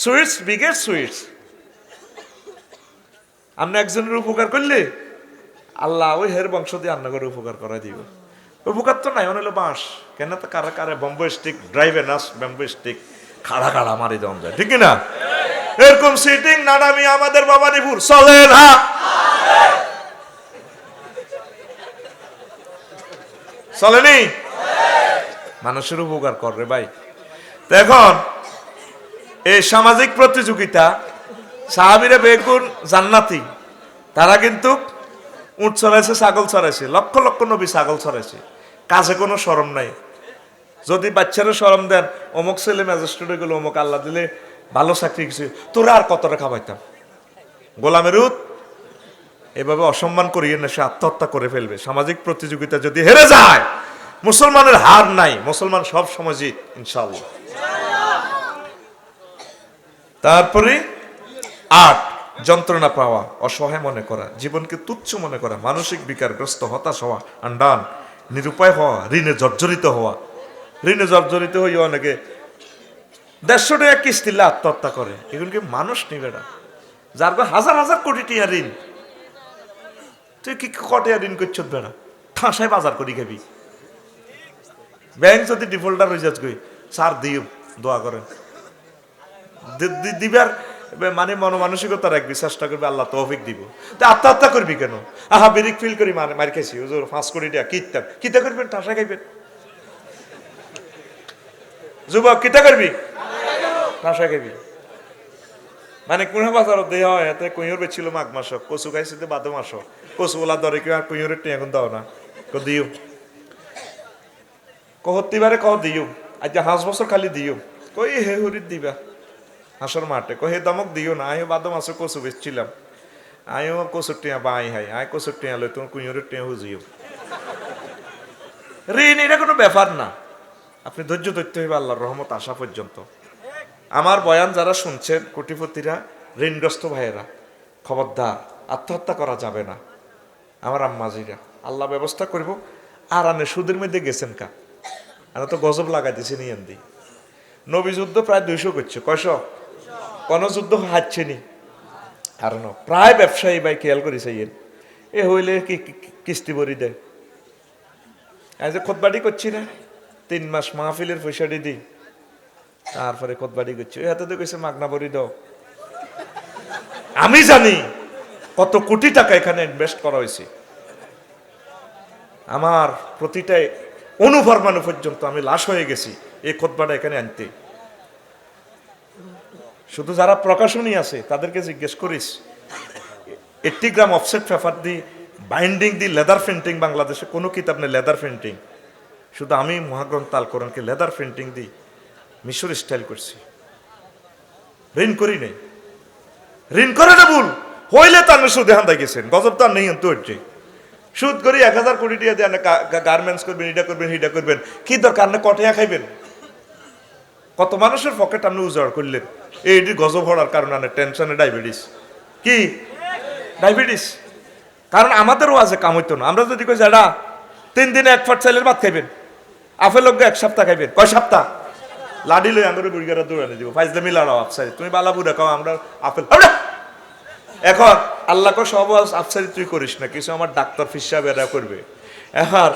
[SPEAKER 1] Sweets বিগেট sweets. আপনি একজনের উপকার করলে আল্লাহ ওই হের বংশ দিয়ে আন্না করে উপকার করা দিব। উপকার তো নাই, হলো বাঁশ কেন, তো কারা কারে বম্বো স্টিক ড্রাইভে নাস ব্যাম্বো স্টিক খাড়া খাড়া মারি দেওয়া যায়, ঠিক না? এরকম সিটিং নাডামি আমাদের ভবানীপুর চলে না। চলেনি, মানুষের উপকার করে ভাই। এখন এই সামাজিক প্রতিযোগিতা, সাহাবীরা বেগুন জান্নাতি, তারা কিন্তু উট চড়াইছে, ছাগল চড়াইছে, লক্ষ লক্ষ নবী ছাগল চড়াইছে, কাজে কোনো শরম নাই। যদি বাচ্চারা শরম দেন, অমুক ছেলে ম্যাজিস্ট্রেট গেলো, অমুক আল্লাহ দিলে ভালো চাকরি কিছু, তোরা আর কতটা খাওয়াইতাম। গোলামের উট এভাবে অসম্মান করিয়ে না, সে আত্মহত্যা করে ফেলবে। সামাজিক প্রতিযোগিতা যদি হেরে যায়, মুসলমানের হার নাই, মুসলমান সব সময় জিত ইনশাআল্লাহ। তারপরে 8, যন্ত্রণা পাওয়া, অসহায় মনে করা, জীবনকে তুচ্ছ মনে করা, মানসিক বিকারগ্রস্ত, হতাশ হওয়া, আন্ডান, নিরুপায় হওয়া, ঋণে জর্জরিত হওয়া। ঋণে জর্জরিত হয়ে অনেকে 150 টাকা কিস্তিলে আত্মহত্যা করে। এগুলো কি মানুষ নিবে না? যার হাজার হাজার কোটি টাকা ঋণ, তুই কি কটিয়া ঋণ করছ বেড়া, ঠাঁসায় বাজার করি খাবি। ব্যাংক যদি ডিফল্টার হয়ে যাচ্ছে, স্যার দিও, দোয়া করেন, দিবার মানে মনোমানসিকতা রাখবি, চেষ্টা করবি, আল্লাহ তৌফিক দিব। তো আত্মহত্যা করবি কেন? আহা বিরিক ফিল করি মার খাইছি, হুজুর 5 কোটি টাকা কিতা করবেন, ঠাসা খাইবেন। যুবক কিতা করবি, ঠাসা খাইবি। মানে কোন বাজার দেহ হয় এতে কুঁয়র বেছিল মাঘ মাস, কচু খাইছি তো বাদ মাস, কচু ওলা দরে কেউ আর কুঁয়রের টিয়া এখন দাও না, দিও কহতিবারে কহ দিও, আজ 5 বছর খালি দিও, কই হে হরিত দিবা হাঁসর মাঠে, কহে দমক দিও না, আয়ো বাদ মাসে কচু বেচছিলাম, আয়ো কচুর টিয়া বাই হাই, আয় কচুর টিয়া লই তোমার কুঁয়রের টিয়া হুজিও। ঋণ এটা কোনো ব্যাপার না, আপনি ধৈর্য ধরতে হইবে আল্লাহর রহমত আসা পর্যন্ত। আমার বয়ান যারা শুনছেন, কোটিপতিরা, ঋণগ্রস্ত ভাইয়েরা, খবরদার, আত্মহত্যা করা যাবে না। আমার আম্মাজিরা, আল্লাহ ব্যবস্থা করব। আর আনে সুদের মধ্যে গেছেন কা, আমরা তো গজব লাগাই দিছি নিয়ে দি। নবী যুদ্ধ প্রায় 200 করছে, কয়শো, কোন যুদ্ধ হারছে নি, আর প্রায় ব্যবসায়ী ভাই খেয়াল করেছে, এ হইলে কি কিস্তি ভরি দেয়। আমি যে খোদবাড়ি করছি না, 3 মাস মাহফিলের পয়সাটি দিই, তারপরে খোদবাড়ি করছি, ওই হাতে তো কইছে মাগনা ভরি দাও। আমি জানি কত কোটি টাকা এখানে ইনভেস্ট করা হয়েছে, আমার প্রতিটাই অনুফরমানু পর্যন্ত আমি লাশ হয়ে গেছি এই খোদবাটা এখানে আনতে। শুধু যারা প্রকাশনী আছে তাদেরকে জিজ্ঞেস করিস, 80 গ্রাম অফসেট পেপার দি বাইন্ডিং দি লেদার প্রিন্টিং, বাংলাদেশে কোনো কিতাব নেই লেদার প্রিন্টিং, শুধু আমি মহাগ্রন্থ আল কোরআনকে লেদার প্রিন্টিং দি মিশর স্টাইল করছি। ঋণ করি নেই, ঋণ করে না ভুল হইলে তার সুদে হান্দাই গেছেন, গজব তার নেই তো হচ্ছে। সুদ করি 1000 কোটি টাকা দিয়ে গার্মেন্টস করবেন, এটা করবেন, হিটা করবেন, কি দরকার না কটিয়া খাইবেন। কত মানুষের পকেট আপনি উজাড় করলেন এইটি গজব হওয়ার কারণে, টেনশনে ডায়াবেটিস, কি ডায়াবেটিস। কারণ আমাদেরও আছে কাম হইতো না। আমরা যদি কই যারা 3 দিনে 1 ফাট চাইলের ভাত খাইবেন, আপেল লোক 1 সপ্তাহ খাইবেন, কয় সপ্তাহ, লাডি লই আঙ্গুরে বুড়িগারা দৌড়ানি দিব ফাইজলামি লড়াও আফসারি তুমি বালা বুড়া খাও আমরা আপেল এখন আল্লাহকে সব আফসারি তুই করিস না কিছু আমার ডাক্তার ফিসা বেড়া করবে এখন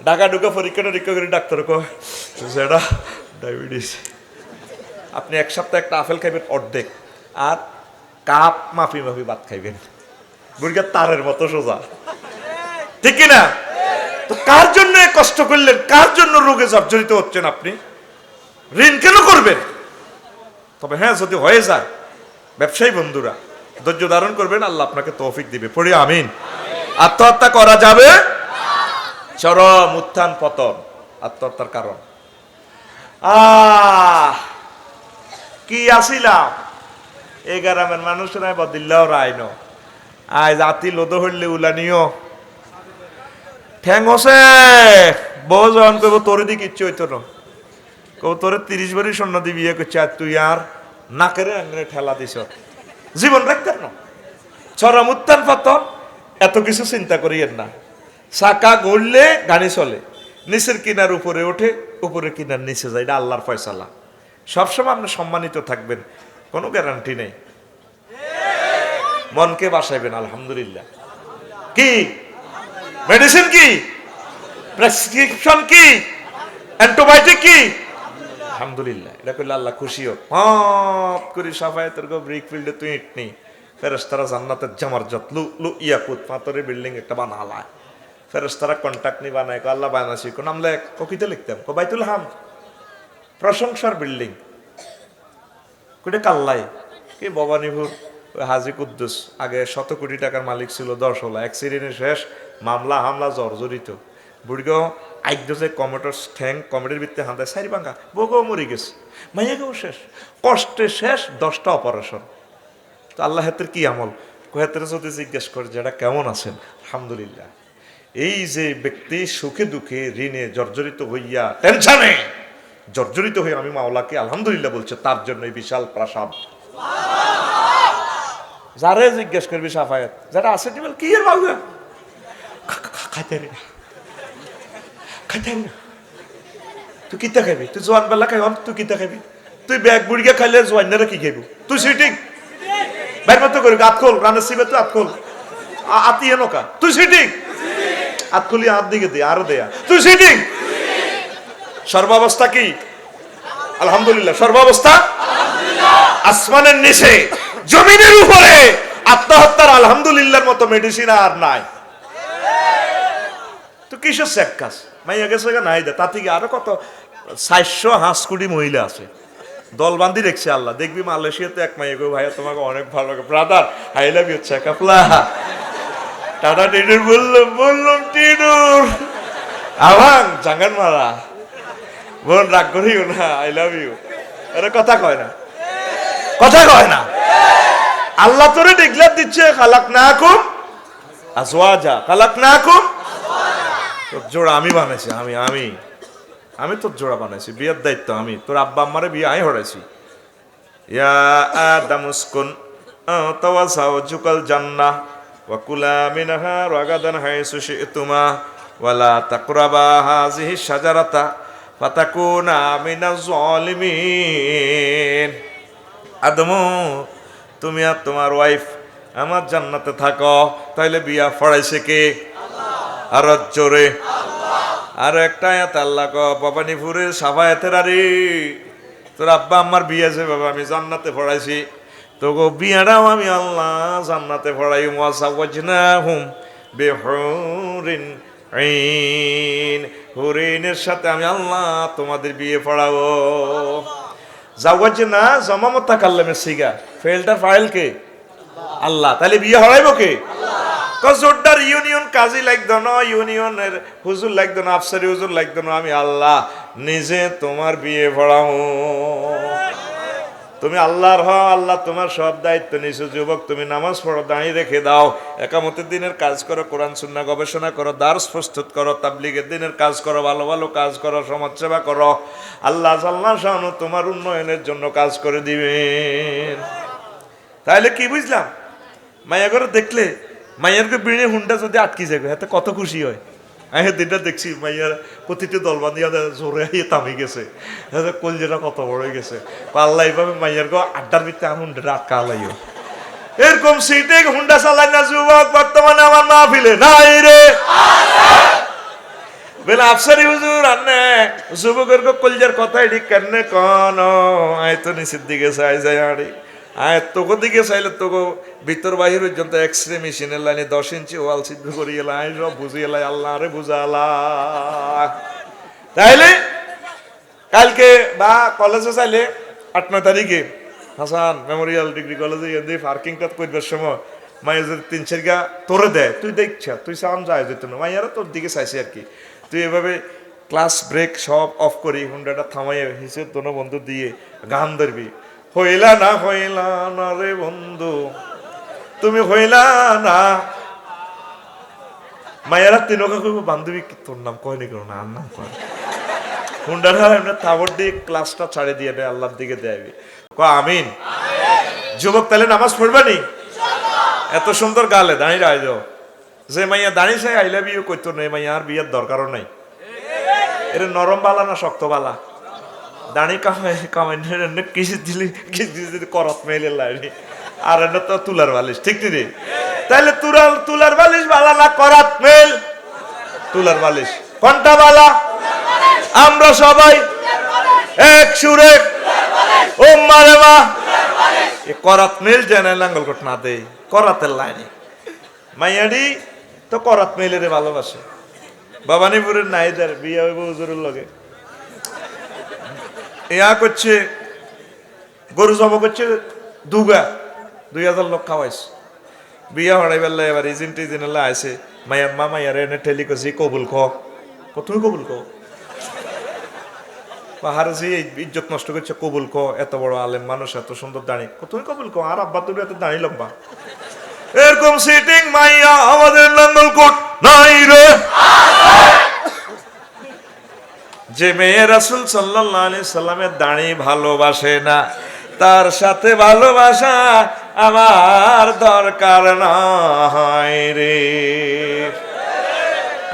[SPEAKER 1] ঢাকা ঢুকা পরীক্ষা নিরীক্ষা করে ডাক্তার সেটা ডায়াবেটিস আপনি এক সপ্তাহে একটা আপেল খাইবেন অর্ধেক আর কাপ মাফি মাফি ভাত খাইবেন বুড়িগার তারের মতো সোজা ঠিক কিনা তো কার জন্য কষ্ট করলেন কার জন্য রোগে জর্জরিত হচ্ছেন আপনি ঋণ কেন করবেন তবে হ্যাঁ যদি হয়ে যায় ব্যবসায়ী বন্ধুরা ধৈর্য ধারণ করবেন আল্লাহ আপনাকে তৌফিক দিবে পড়ি আমিন আত্মহত্যা করা যাবে চরম উত্থান পতন আত্মহত্যার কারণ কি আসিলাম এই গ্রামের মানুষরা বদিল্লাও রাইন আয় জাতি লোদ হইলে উলানিও ঠ্যাং হসে বউ যখন করবো তোর দিকে ইচ্ছে হইতো না কব তোরে 30 বারি স্বর্ণ দিয়ে বিয়ে করছে আর তুই আর নাকেরে আঙ্গরে ঠেলা দিছ জীবন রাখতেন না চরম উত্থান পতন এত কিছু চিন্তা করিয়েন না চাকা গড়লে গাড়ি চলে নিচের কিনার উপরে ওঠে উপরে কিনার নিচে যায় এটা আল্লাহর ফয়সালা সবসময় আপনি সম্মানিত থাকবেন কোনো গ্যারান্টি নেই মনকে বাসাইবেন আলহামদুলিল্লাহ কি মেডিসিন কি প্রেসক্রিপশন কি অ্যান্টিবায়োটিক কি আলহামদুলিল্লাহ এটা করলে আল্লাহ খুশি হোক হপ করে সাফায়াতের গো ব্রিক ফিল্ডে তুই ইট নি ফেরেশতারা জান্নাতের জামারজত লু লু ইয়াকুত পাথরের বিল্ডিং একটা বানালায় ফেরেশতারা কন্টাক্ট নি বানায় কো আল্লাহ বানাইছি কোন নাম লেখ ককিতে লিখতাম কো বাইতুল হাম প্রশংসার বিল্ডিং কোটে কাল্লাই কি ভবানীপুর হাজী কুদ্দুস আগে 100 কোটি টাকার মালিক ছিল 10 হলো অ্যাক্সিডেন্টে শেষ মামলা হামলা জর্জরিত বুড়িগো আইদ্য যে কমেটোর ঠ্যাং কমেটের ভিত্তিতে হাঁদায় সারি ভাঙা বউকেও মরে গেছে মাইয়াকেও শেষ কষ্টে শেষ 10টা অপারেশন তো আল্লাহ হাতের কি আমল কোহেতের যদি জিজ্ঞেস করে যেটা কেমন আছেন আলহামদুলিল্লাহ এই যে ব্যক্তি সুখে দুঃখে ঋণে জর্জরিত হইয়া টেনশনে জর্জরিত হয়ে আমি মাওলাকে আলহামদুলিল্লাহ বলছে তার জন্য এই বিশাল প্রাসাদ যারে জিজ্ঞেস করবি সাফায়াত যারা আছে টিবেল কি এর বাবু খাইতে রে খাইতে না তুই কিতা খাবি তুই জোয়ান বেলা খাই তুই কিতা খাবি তুই ব্যাগ বুড়িকে খাইলে জোয়ানরা কি খাইবি তুই সিটিং বাইর মতো করবি আত খোল রানের সিবে তুই আত খোল আতি এনকা তুই সিটিং আত খুলি হাত দিকে দে আরো দেয়া তুই সিটিং সর্বাবস্থা কি আলহামদুলিল্লাহ সর্বাবস্থা আসমানের নিচে জমিনের উপরে আত্মহত্যার আলহামদুলিল্লাহর মতো মেডিসিন আর নাই তো কিসের সেক্কাস মাইয়া গেছে নাই দে তা থেকে আরো কত 400 হাঁসকুড়ি মহিলা আছে দলবান্দি রেখছে আল্লাহ দেখবি মালয়েশিয়াতে এক মাইয়া গো ভাইয়া তোমাকে অনেক ভালো লাগে ব্রাদার আই লাভ ইউ চেকাপলা টাটা টিনুর বললাম টিনুর আবাং জাঙ্গান মারা বোন রাগ করিও না আই লাভ ইউ এরা কথা কয় না কথা কয় না আল্লাহ তোরে ডিক্লেয়ার দিচ্ছে খালাকনাকুম আজওয়াজা খালাকনাকুম তোর জোড়া আমি বানাইছি আমি তোর জোড়া বানাইছি বিয়ের দায়িত্ব আমি তোর আব্বা আম্মারে বিয়ে আমি হরাইছি ইয়া আদামুসকুন তাওয়াসাউজুকাল জান্নাহ ওয়া কুলা মিনহা রাগাদান হাইসু শি'তুমা ওয়ালা তাকরাবা হাযিহি শাজারাতা ফাতাকুনা মিনাজ জালিমিন আদমু তুমি আর তোমার ওয়াইফ আমার জান্নাতে থাকো তাইলে বিয়া ফড়াইছে কে আল্লাহ আর জোরে আল্লাহ আর একটা আয়াত আল্লাহ কো ভবানীপুরের সাফায়াতের আরে তোর আব্বা আমার বিয়ে আছে বাবা আমি জান্নাতে ফড়াইছি তো গো বিয়াটাও আমি আল্লাহ জান্নাতে ফড়াই ওয়াসাওয়াজনাহুম বিহুরিন আইন হুরিনের সাথে আমি আল্লাহ তোমাদের বিয়ে পড়াবো জাওয়াজনা জামামত কাল্লামের সিগা ফেলটা ফাইল কে আল্লাহ তাহলে বিয়ে হরাইবো কে আল্লাহ কজোড্ডার ইউনিয়ন কাজী লাগতো না ইউনিয়নের হুজুর লাগতো না আফসারি হুজুর লাগতো না আমি আল্লাহ নিজে তোমার বিয়ে পড়াবো তুমি আল্লাহর হও আল্লাহ তোমার সব দায়িত্ব নিছো যুবক তুমি নামাজ পড়ো দাঁড়িয়ে রেখে দাও একামতের দিনের কাজ করো কোরআন সুন্নাহ গবেষণা করো দার্স প্রস্তুত করো তাবলীগের দিনের কাজ করো ভালো ভালো কাজ করো সমাজসেবা করো আল্লাহ শানু তোমার উন্নয়নের জন্য কাজ করে দিবেন তাহলে কি বুঝলাম মাইয়া করে দেখলে মাইয়ার বিড়ে হুন্ডা যদি আটকে যাবে এতে কত খুশি হয় আমি দিনটা দেখছি মাইয়ার প্রতিটি দলবান্ধি জোরে তামি গেছে, কলজেটা কত বড় হয়ে গেছে। আল্লাহ এইভাবে মাইয়ার গো আড্ডার ভিতরে আঙুন আটকা লাইও। এরকম সিটে হুন্ডা চালায় না যুবক বর্তমানে আমার মাহফিলে নাই রে। বেলা আফসারি হুজুর আন্নে যুবকের কলজার কথা এডি কেনে কোন আয় তো নিচের দিকে চাই যায় আড়ি আয় তোকে দিকে চাইলে তোকে ভিতর বাহির পর্যন্ত এক্সরে মেশিনের লাইনে 10 ইঞ্চি ওয়াল সিদ্ধ করিয়ে লাই সব বুঝিয়ে লাই আল্লাহ রে বুঝালা। তাইলে কালকে বা কলেজে চাইলে 8-9 তারিখে হাসান মেমোরিয়াল ডিগ্রি কলেজে গিয়ে পার্কিংটা করবার সময় মায়ের যদি 3-4 গা তোরে দেয়, তুই দেখছা তুই সাম যায় যেত না, মাইয়ারা তোর দিকে চাইছে আর কি। তুই এভাবে ক্লাস ব্রেক সব অফ করি হুন্ডাটা থামাই হিসেবে তোর বন্ধু দিয়ে গান ধরবি, হইলা না রে বন্ধু তুমি হইলা না। মায়েরা তিনকা কইব বান্ধবী তোর নাম কয়নি কেন না আর নাম কয় হুন্ডাটা এমনি থাবর দিয়ে ক্লাসটা ছাড়ে দিয়ে দেয় আল্লাহর দিকে দেয়বি ক আমিন। যুবক তাহলে নামাজ পড়বানি এত সুন্দর গালে দাঁড়িয়ে রায় যাও যে মাইয়া দাঁড়িয়ে চাই আই লাভ ইউ কইতো নেই মাইয়া আর বিয়ের দরকারও নাই। এটা নরম বালা না শক্ত বালা? দাঁড়ি কামাই কিসে দিলি যদি করত মেলে লাইনি আর এটা তো তুলার বালিশ, ঠিক নি রে? তাহলে তুলার বালিশ বালা না করাত মেল? তুলার বালিশ কোনটা বালা? আমরা সবাই এক সুরে ও মারে মা এ করাত মেল জানে লাঙ্গল কোট না দেই করাতের লাইনে মাইয়াডি তো করাত মেলের ভালোবাসে। বাবানীপুরের নাইদার বিয়া হইব হুজুরের লগে ইয়া করছে গরু জব করছে 2000 লোক খাওয়াইছে বিয়া হড়াই বেলা এবার ইজিন আইসে মাইয়ার মা মাইয়ার এনে ঠেলি করছি কবুল তুমি কবুল ক পাহাড় যে ইজ্জত নষ্ট করছে কবুল ক এত বড় আলেম মানুষ এত সুন্দর দাঁড়ি তুমি কবুল ক আর আব্বা তুমি এত দাঁড়ি লম্বা। এরকম সিটিং মাইয়া আমাদের নাঙ্গলকোট নাই রে। যে মেয়ে রাসূল সাল্লাল্লাহু আলাইহি সাল্লামের দাঁড়ি ভালোবাসে না তার সাথে ভালোবাসা আমার দরকার নাই রে।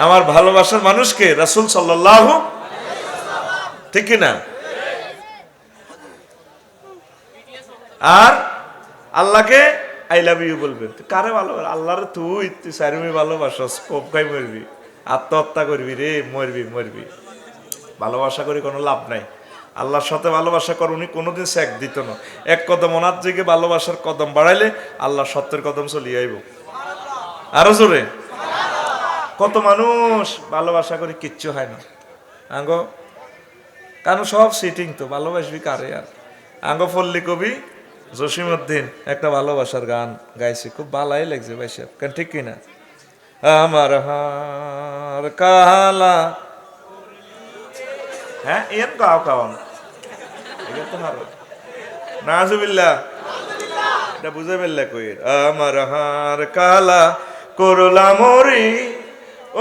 [SPEAKER 1] আমার ভালোবাসার মানুষকে রাসূল সাল্লাল্লাহু, ঠিক কিনা? আর আল্লাহকে আই লাভ ইউ বলবে। কারে ভালোবাসা? আল্লাহরে তুই সাইরুমি ভালোবাসস কোপ খাই মরবি, আত্মহত্যা করবি রে, মরবি। ভালোবাসা করে কোনো লাভ নাই। আল্লাহর সাথে ভালোবাসা কর উনি কোনোদিন স্যাক দিত না। এক কদম ওনার দিকে ভালোবাসার কদম বাড়াইলে আল্লাহ সত্যের কদম চলিয়ে আইব। আরো জোরে। কত মানুষ ভালোবাসা করে কিচ্ছু হয় না আঙ্গ, কারণ সব সিটিং তো ভালোবাসবি কারে আর। আঙ্গ পল্লী কবি জসিমউদ্দিন একটা ভালোবাসার গান গাইছে, খুব ভালাই লাগছে ভাই সাহেব, কেন ঠিক কিনা? আমার হার কালা, হ্যাঁ এন গাও কাওন এটা তো হারো নাজুবিল্লাহ, এটা বুঝে ফেললে কই। আমার হার কালা করলা মরি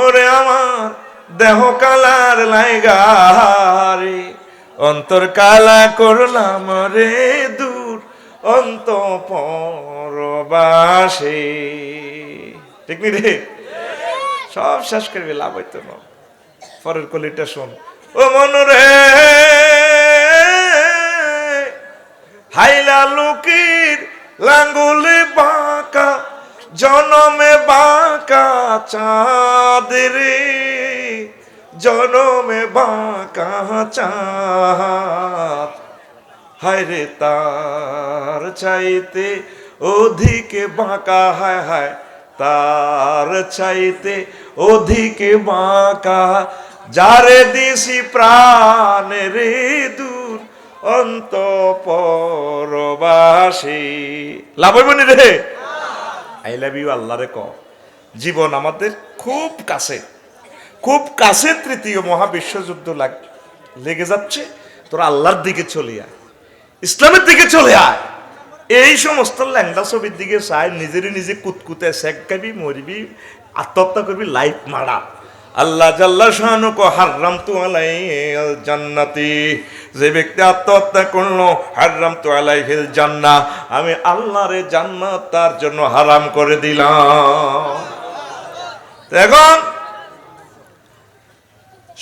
[SPEAKER 1] ওরে আমার দেহ কালার লাইগারে, অন্তর কালা করলাম রে দূর অন্ত পরবাসে, ঠিক নি রে? সব শেষ করবি, লাভ হইতো না। পরের কলিটা শোন। ও মন রে হাইলা লুকির লাঙ্গুলে বাঁকা জনমে বাঁকা চাঁদ রে, জনমে বাঁকা চাঁদ, হায় রে তার চাইতে অধিকে বাঁকা, হায় হায় তার চাইতে অধিকে বাঁকা, যারে দিছি প্রাণ রে দূর অন্ত পরবাসী। লাভ হইব নি রে? আই লাভ ইউ আল্লাহরে ক। জীবন আমাদের খুব কাছে, খুব কাছে। তৃতীয় মহাবিশ্বযুদ্ধ লেগে যাচ্ছে, তোরা আল্লাহর দিকে চলে আয়, ইসলামের দিকে চলে আয়। এই সমস্ত ল্যাংড়া ছবির দিকে চাই, নিজেরই নিজে কুতকুতে শেখ খাবি, মরবি, আত্মহত্যা করবি, লাইফ মারা। আল্লাহ জাল্লা শানু কো হারামতু আলাইহিল জান্নাতি, যে ব্যক্তি আত্মহত্যা করলো হারামতু আলাইহিল জান্নাহ, আমি আল্লাহর জান্নাত তার জন্য হারাম করে দিলাম। এখন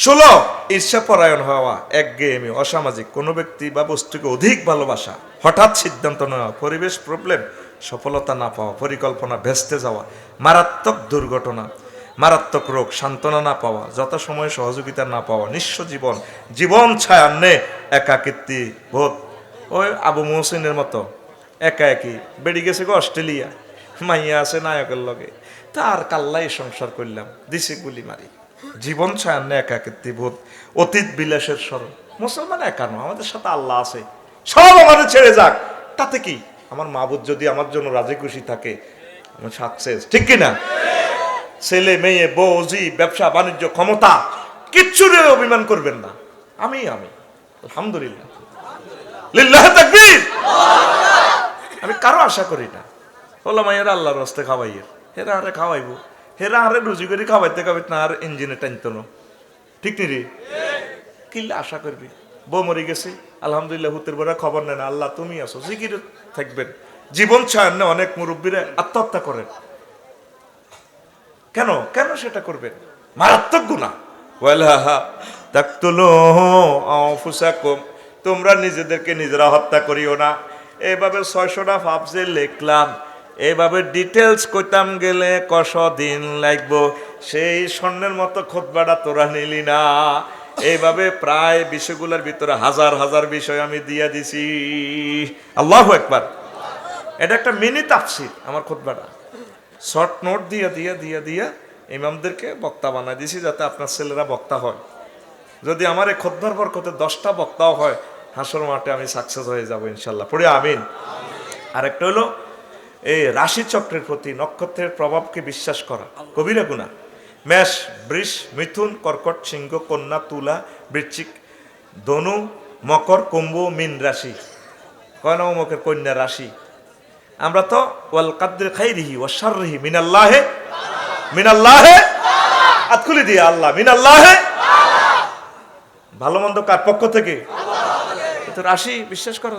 [SPEAKER 1] 16 ঈর্ষাপরায়ণ হওয়া, একঘেয়েমি, অসামাজিক, কোনো ব্যক্তি বা বস্তুকে অধিক ভালোবাসা, হঠাৎ সিদ্ধান্ত নেওয়া, পরিবেশ প্রবলেম, সফলতা না পাওয়া, পরিকল্পনা ভেস্তে যাওয়া, মারাত্মক দুর্ঘটনা, মারাত্মক রোগ, সান্ত্বনা না পাওয়া, যথাসময়ে সহযোগিতা না পাওয়া, নিঃস্ব জীবন, জীবন ছায়ান্নে একাকিত্ব বোধ। ওই আবু মহসিনের মতো একা একই বেড়ে গেছে গো অস্ট্রেলিয়া, মাইয়া আছে নায়কের লগে, তার কাল্লাই সংসার করলাম, দিছে গুলি মারি, জীবন ছায়ান্নে একাকিত্ব বোধ, অতীত বিলাসের স্মরণ। মুসলমান একা নয়, আমাদের সাথে আল্লাহ আছে, সব আমাদের ছেড়ে যাক, তাতে কি? আমার মাবুদ যদি আমার জন্য রাজি খুশি থাকে, আমার সাকসেস, ঠিক কিনা? ছেলে মেয়ে বউজি ব্যবসা বাণিজ্য ক্ষমতা কিচ্ছু নিয়ে অভিমান করবেন না। আমি আলহামদুলিল্লাহ, লিল্লাহ তাকবীর। আমি কারো আশা করি না। ওলা মাইয়েরা আল্লাহর রাস্তায় খাওয়াইয়ের, হেরা আরে খাওয়াইবো, হেরা আরে রুজি করে খাওয়াইতে খাওয়াইতে না আর ইঞ্জিনে টানতো না, ঠিক নি রে? কিল্লা আশা করবি? বউ মরে গেছে আলহামদুলিল্লাহ, হুতের বড় খবর নেন, আল্লাহ তুমি আছো, জিকির থাকবেন। জীবন ছায়ান্নে অনেক মুরব্বীরা আত্মহত্যা করেন। কেন কেন সেটা করবেন? মারাত্মক গুনাহ। ওয়ালাহা তাকতুলু আনফুসাকুম, তোমরা নিজেদেরকে নিজেরা হত্যা করিও না। এইভাবে 600টা ফাফজে লিখলাম, এইভাবে ডিটেলস কইতাম গেলে কষ দিন লাগবো। সেই স্বর্ণের মতো খুতবাটা তোরা নিলি না। এইভাবে প্রায় বিষয়গুলোর ভিতরে হাজার হাজার বিষয় আমি দিয়া দিছি। আল্লাহু আকবার। এটা একটা মিনি তাফসীর আমার খুতবাটা, শর্ট নোট দিয়া ইমামদেরকে বক্তা বানাই দিছি, যাতে আপনার ছেলেরা বক্তা হয়। যদি আমার এই খুতবার বরকতে 10টা বক্তাও হয়, হাসর মাঠে আমি সাকসেস হয়ে যাব ইনশাল্লাহ, পড়ি আমিন। আরেকটা হলো এই রাশি চক্রের প্রতি নক্ষত্রের প্রভাবকে বিশ্বাস করা, কবিরা গুনাহ। মেষ, বৃষ, মিথুন, কর্কট, সিংহ, কন্যা, তুলা, বৃশ্চিক, ধনু, মকর, কুম্ভ, মীন রাশি। কয় নম্বর কন্যা রাশি? আমরা তো ওয়াল কাদরি খাইরিহি ওয়া শাররিহি মিনাল্লাহে আতকুলি দিয়ে আল্লাহ মিনাল্লাহে, ভালো মন্দ কার পক্ষ থেকে? তো রাশি বিশ্বাস করো।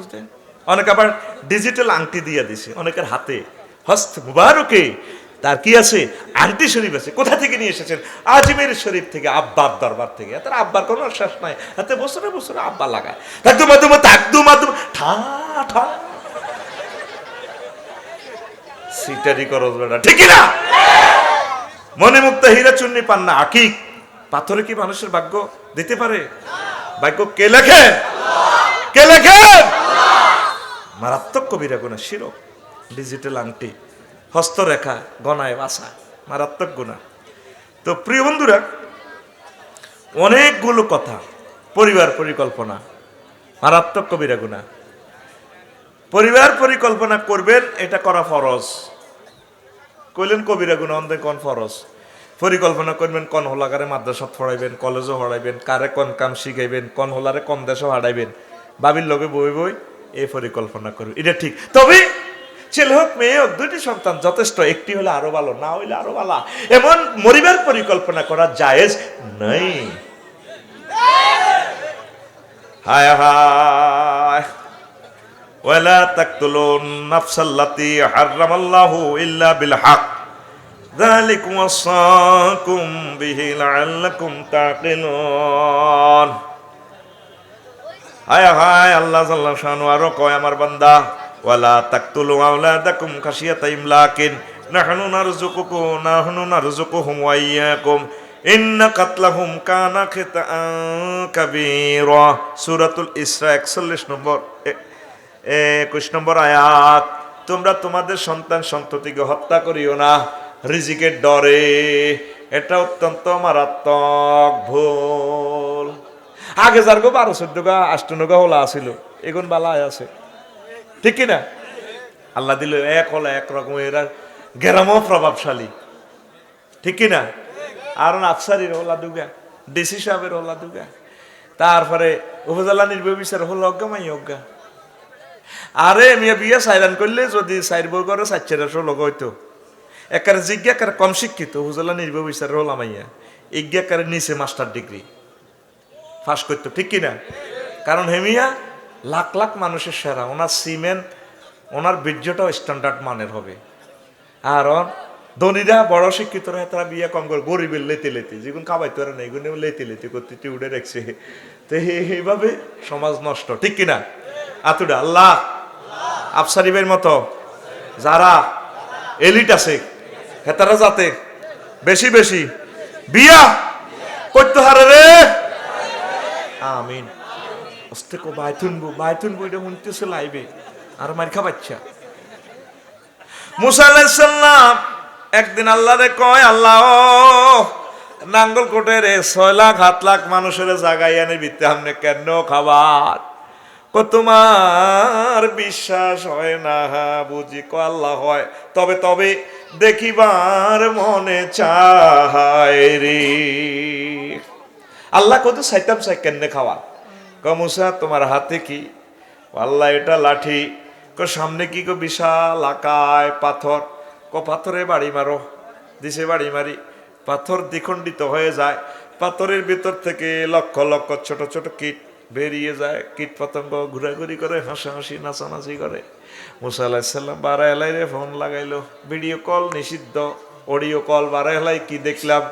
[SPEAKER 1] অনেক আবার ডিজিটাল আংটি দিয়ে দিছে অনেকের হাতে, হস্ত মুবারকে তার কি আছে, আংটি শরীফ আছে। কোথা থেকে নিয়ে এসেছেন? আজমের শরীফ থেকে, আব্বার দরবার থেকে। তার আব্বার কোনো শেষ নাই, হাতে বছরে বছরে আব্বা লাগায়। ঠা ঠা সিটারি করো বেটা, ঠিক না? মনে মুক্ত হীরা চুন্নি পান না, আকিক পাথরে কি মানুষের ভাগ্য দিতে পারে? ভাগ্য কে লেখে? কে লেখে? মারাত্মক কবিরা গুনাহ শিরক। ডিজিটাল আংটি, হস্তরেখা, গনায় বাসা, মারাত্মক গুনাহ। তো প্রিয় বন্ধুরা, অনেকগুলো কথা। পরিবার পরিকল্পনা মারাত্মক কবিরা গুনাহ। পরিবার পরিকল্পনা করবেন, এটা করা ফরজ। কইলেন কবিরা গুনাহ, অন্ধে কোন ফরজ? পরিকল্পনা করবেন কোন হোলাকারে মাদ্রাসাত পড়াইবেন, কলেজও পড়াইবেন, কারে কোন কাম শিখাইবেন, কোন হোলারে কোন দেশও হারাইবেন, বাবির লগে বই বই এই পরিকল্পনা করবেন, এটা ঠিক। তবে ছেলে হোক মেয়ে হোক, দুইটি সন্তান যথেষ্ট, একটি হলে আরো ভালো, না হইলে আরো ভালো, এমন মরিবার পরিকল্পনা করা জায়েজ নাই। হায় হায়, ওয়ালা তাকতুলুন নাফসাল্লাতী হারামাল্লাহু ইল্লা বিল হক যালিকুম ওয়াসাকুম বিহি লাআল্লাকুম তাকিলুন। হায় হায়, আল্লাহ জাল্লা শানু আরো কয়, আমার বান্দা, ওয়ালা তাকতুলু আওলাদাকুম খাশিয়াতা ইমলাকিন নাহনু নারযুকুহুম ওয়া ইয়্যাকুম ইন্না কাতলাহুম কানা খিতাআন কাবীরা। সূরাতুল ইসরা 41 নম্বর 21 নম্বর আয়াত। তোমরা তোমাদের সন্তান সন্ততিকে হত্যা করিও না রিজিকের ডরে, এটা অত্যন্ত মারাত্মক ভুল। আগে যার গো 12-14 গা 18 গা হলা আছিল, এগুন বালায় আছে, ঠিক কিনা? আল্লাহ দিল এক হলা একরকম, এরা গেরামও প্রভাবশালী, ঠিক কিনা? আর আফসারির হলা দুগা, ডিসি সাহেবের হলা দুগা, তারপরে উপজেলা নির্বাহী বিচার হল অজ্ঞা মাই অজ্ঞা। আরে মিয়া বিয়া সাইরান করলে যদি সাইর বই করে 400 লোক হইতো, একার জিজ্ঞা কার কম শিক্ষিত উপজেলা নির্বাহী বিচার হল মাইয়া, ইজ্ঞা কার নিচে মাস্টার ডিগ্রি ফাঁস করতো, ঠিক কিনা? কারণ হেমিয়া লাখ লাখ মানুষের সেরা, ওনার সিমেন্ট, ওনার বীর্যটাও স্ট্যান্ডার্ড মানের হবে। আর ধনীরা বড় শিক্ষিতরা তারা বিয়ে কম করে, গরিবের লেতে লেতে যেগুলো খাবাইতে পারে না এগুলো লেতে লেতে করতে উঠে রাখছে। তো এইভাবে সমাজ নষ্ট, ঠিক কিনা? আতুডা আল্লাহ আফসারিবের মতো যারা এলিট আছে হেতারা যাতে বেশি বেশি বিয়া করতে হারে রে। আমিন। অস্তে কো বাইতুন বইটা শুনতেছে লাইবে আর মার খাবাচ্ছা। মুসা আলাইহিস সালাম একদিন আল্লাহরে কয়, আল্লাহ নাঙ্গল কোটে রে 6 লাখ 7 লাখ মানুষের জাগাই আনে বিতে আমনে কেন খাবার? তোমার বিশ্বাস হয় না? বুঝি কো আল্লাহ হয়, তবে তবে দেখিবার মনে চায় রে। আল্লাহ কত চাইতাম চাই কেন খাওয়া? ক মুসা তোমার হাতে কি? আল্লাহ এটা লাঠি। ক সামনে কি? কো বিশাল আকায় পাথর। ক পাথরে বাড়ি মারো। দিছে বাড়ি মারি, পাথর দ্বিখণ্ডিত হয়ে যায়। পাথরের ভিতর থেকে লক্ষ লক্ষ ছোট ছোট কীট বেরিয়ে যায়। কীট পতঙ্গ ঘোরাঘুরি করে, হাসাহাসি নাচানাচি করে। মুসা আলাইহিস সালাম বারা এলাইরে ফোন লাগাইলো। ভিডিও কল নিষিদ্ধ, অডিও কল। বারা এলাই কি দেখলাম,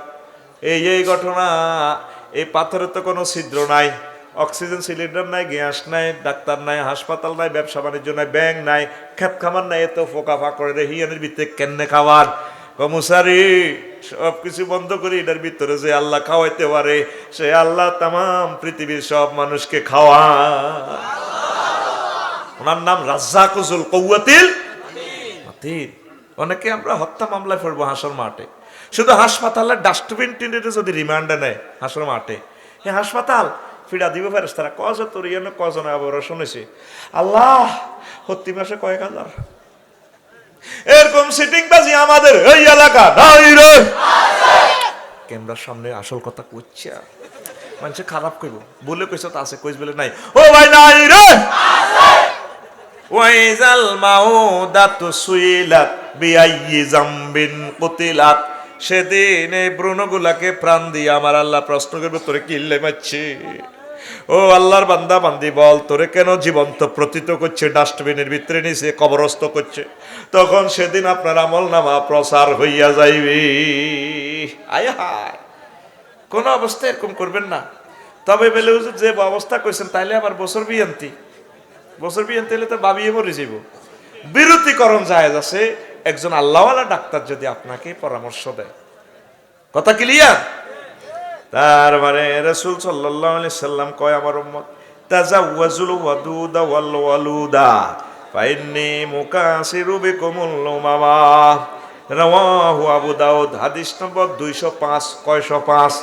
[SPEAKER 1] এই ঘটনা। এই পাথরে তো কোনো ছিদ্র নাই, অক্সিজেন সিলিন্ডার নাই, গ্যাস নাই, ডাক্তার নাই, হাসপাতাল নাই, ব্যবসা বাণিজ্য নাই, ব্যাংক নাই, খেত খামার নাই, এত ফোকা ফাঁকড়ে রে হিয়ানের ভিতরে কেন্নে খাবার? মুসারি সব কিছু বন্ধ করি, এটার ভিতরে যে আল্লাহ খাওয়াইতে পারে সে আল্লাহ তামাম পৃথিবীর সব মানুষকে খাওয়া। ওনার নাম রাজ্জাকুল কুওয়াতিল মাতিন। অনেকে আমরা হত্যা মামলায় পড়বো হাসর মাঠে। শুধু হাসপাতালের ডাস্টবিন টিনে যদি রিমান্ডে নেয় হাসর মাঠে, হ্যাঁ হাসপাতাল ফিরা দিবে ফেরেশতারা। কজ তোর ইয়ে কজন আবার শুনেছি আল্লাহ প্রতি মাসে কয়েক হাজার। এরকম সিটিং বাজি আমাদের এই এলাকা নাই রে। ক্যামেরার সামনে আসল কথা কইছে, মানুষ খারাপ কইব বলে কইছো তা আছে, কইস বলে নাই। ও ভাই নাই রে। ওয়াইজাল মাউদাতু সুইলাত বিআইয়ি জামবিন কুতিলাত। সেদিন এই ব্রণগুলাকে প্রাণ দিয়ে আমার আল্লাহ প্রশ্ন করবে, তোরে কিল্লে মারছে? ও আল্লাহর বান্দা বান্দি বল, তোরে কেন জীবন্ত প্রতীত করছে, ডাস্টবিনের ভিতরে নিচে কবরস্থ করছে? তখন সেদিন আপনার আমল নামা প্রচার হইয়া যাইবে। আয় হায়, কোন অবস্থায় এরকম করবেন না। তবে বেলে হুজুর যে অবস্থা কইছেন তাইলে আবার বছর বিয়ান্তি হলে তো বাবিয়ে মরে যাইব। বিরতিকরণ জায়েজ আছে। একজন আল্লাহওয়ালা ডাক্তার যদি আপনাকে পরামর্শ দেয়, কথা ক্লিয়ার? তার মানে রাসূল সাল্লাল্লাহু আলাইহি সাল্লাম কয়, আমার উম্মত তাজাওয়াজুল ওয়াদুদা ওয়াল ওয়ালুদা ফাইন্নী মুকাসিরু বিকুমুল উমামা। রাওয়াহু আবু দাউদ, হাদিস নম্বর 205। কয়শো 5?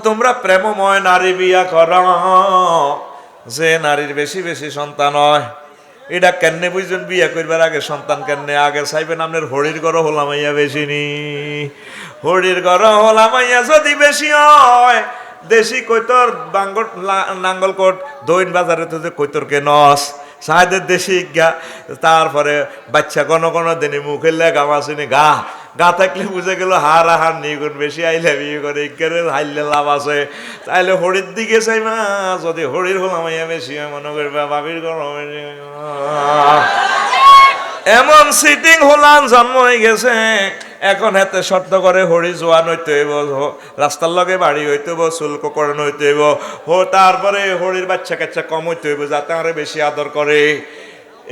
[SPEAKER 1] তোমরা প্রেমময় নারী বিয়া করো, যে নারীর বেশি বেশি সন্তান হয়। এটা কেনে বুঝছেন? বিয়া করবার আগে সন্তান কেনে আগে চাইবেন আপনার হরির গড় হলামাইয়া বেশি নি। হরির গড় হলামাইয়া যদি বেশি হয়, দেশি কৈতর নাঙ্গল কোট দৈন বাজারে তো যে কৈতরকে নস সাহেদের দেশি গা। তারপরে বাচ্চা কোন দিনে মুখের লেগা মাসিনি গা থাকলে বুঝে গেল হার আহার নিগুণ বেশি আইলে বিয়ে করে ইকের হাইলে লাভ আছে। তাইলে হরির দিকে চাই মা, যদি হরির হলামাইয়া বেশি হয় মনে করবে বাবির গরম। এমন সিটিং হলাম জন্ম হয়ে গেছে, এখন হাতে শর্ত করে হরি জোয়ান হইতে হইব, রাস্তার লগে বাড়ি হইতে হইব, শুল্ক করণ হইতে হইব, তারপরে হরির বাচ্চা কাচ্চা কম হইতে হইব যাতে আরো বেশি আদর করে।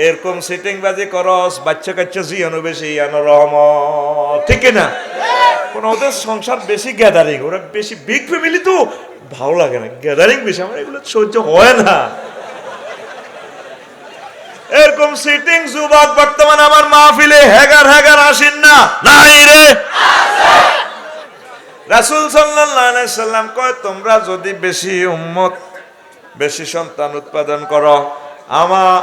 [SPEAKER 1] এরকম সিটিং বাজি করস, বাচ্চা কাচ্চা জিয়ানো বেশি ইয়ানো রহমত, ঠিক না? কোন ওদের সংসার বেশি গ্যাদারিং, ওরা বেশি বিগ ফ্যামিলি তো ভালো লাগে না, গ্যাদারিং বেশি, আমার এগুলো সহ্য হয় না। এরকম সিটিং যুবক বর্তমান আমার মাহফিলে হেগার আসেন না, নাই রে। রাসূল সাল্লাল্লাহু আলাইহি সাল্লাম কয়, তোমরা যদি বেশি উম্মত বেশি সন্তান উৎপাদন করো,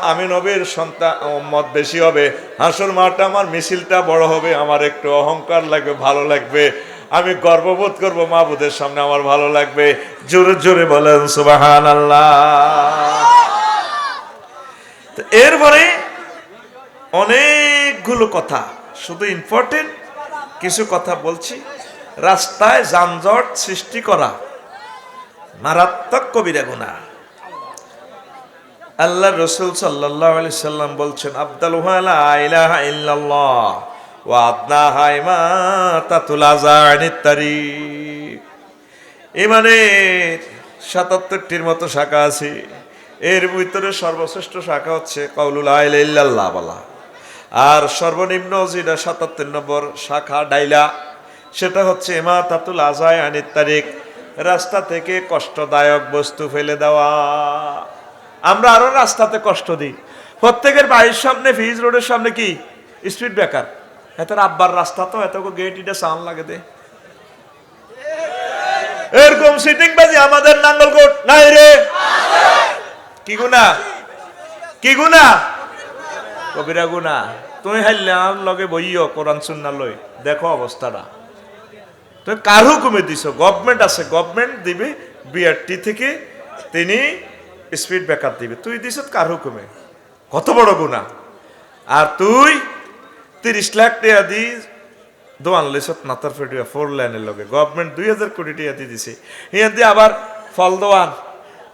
[SPEAKER 1] আমি নবীর সন্তান উম্মত বেশি হবে, হাসর মাঠে আমার মিছিলটা বড় হবে, আমার একটু অহংকার লাগবে, ভালো লাগবে, আমি গর্ববোধ করবো মাহবুদের সামনে, আমার ভালো লাগবে। জোরে জোরে বলেন সুবহানাল্লাহ। এরপরে অনেকগুলো কথা, শুধু ইম্পর্টেন্ট কিছু কথা বলছি। রাস্তায় যানজট সৃষ্টি করা মারাত্মক কবিরা গুনাহ। আল্লাহ রাসূল সাল্লাল্লাহু আলাইহি সাল্লাম বলছেন, আফদালুহা লা ইলাহা ইল্লাল্লাহ ওয়া আদনাহা ইমাতাতুল আযা আনিত তারিক। ইমানের ৭৭টির মতো শাখা আছে, এর ভিতরে সর্বশ্রেষ্ঠ শাখা হচ্ছে কাউলু লা ইলাহা ইল্লাল্লাহ বলা। আর সর্বনিম্ন যেটা ৭৭ নম্বর শাখা ডাইলা, সেটা হচ্ছে ইমাতাতুল আযা আনিত তারিক, রাস্তা থেকে কষ্টদায়ক বস্তু ফেলে দেওয়া। আমরা আরো রাস্তাতে কষ্ট দিই। প্রত্যেকের বাড়ির সামনে ফিজ রোডের সামনে কি স্পিড ব্রেকার, এত আব্বার রাস্তা তো এত গেট ইটা সাউন্ড লাগে দে। এরকম সিটিং বাজি আমাদের নাঙ্গলকোট নাই রে। কি গুনাহ, কি গুনাহ? কবিরা গুনাহ। তুমি হাইলাম লগে বইও কোরআন সুন্নাহ লই দেখো অবস্থাটা। তুমি কার হুকুমে দিছো? গভর্নমেন্ট আছে, গভর্নমেন্ট দিবে বিআরটি থেকে তিনি স্পিড ব্রেকার দিবে, তুই দিছ কার হুকুমে? কত বড় গুনাহ। আর তুই ৩০ লাখ টাকা দি দোয়ান লেছত নাতার ফেডিয়া 4 লাইনের লগে গভর্নমেন্ট ২০০০ কোটি টাকা দিয়ে দিছে। হিয়ান দিয়ে আবার ফল দোয়ান,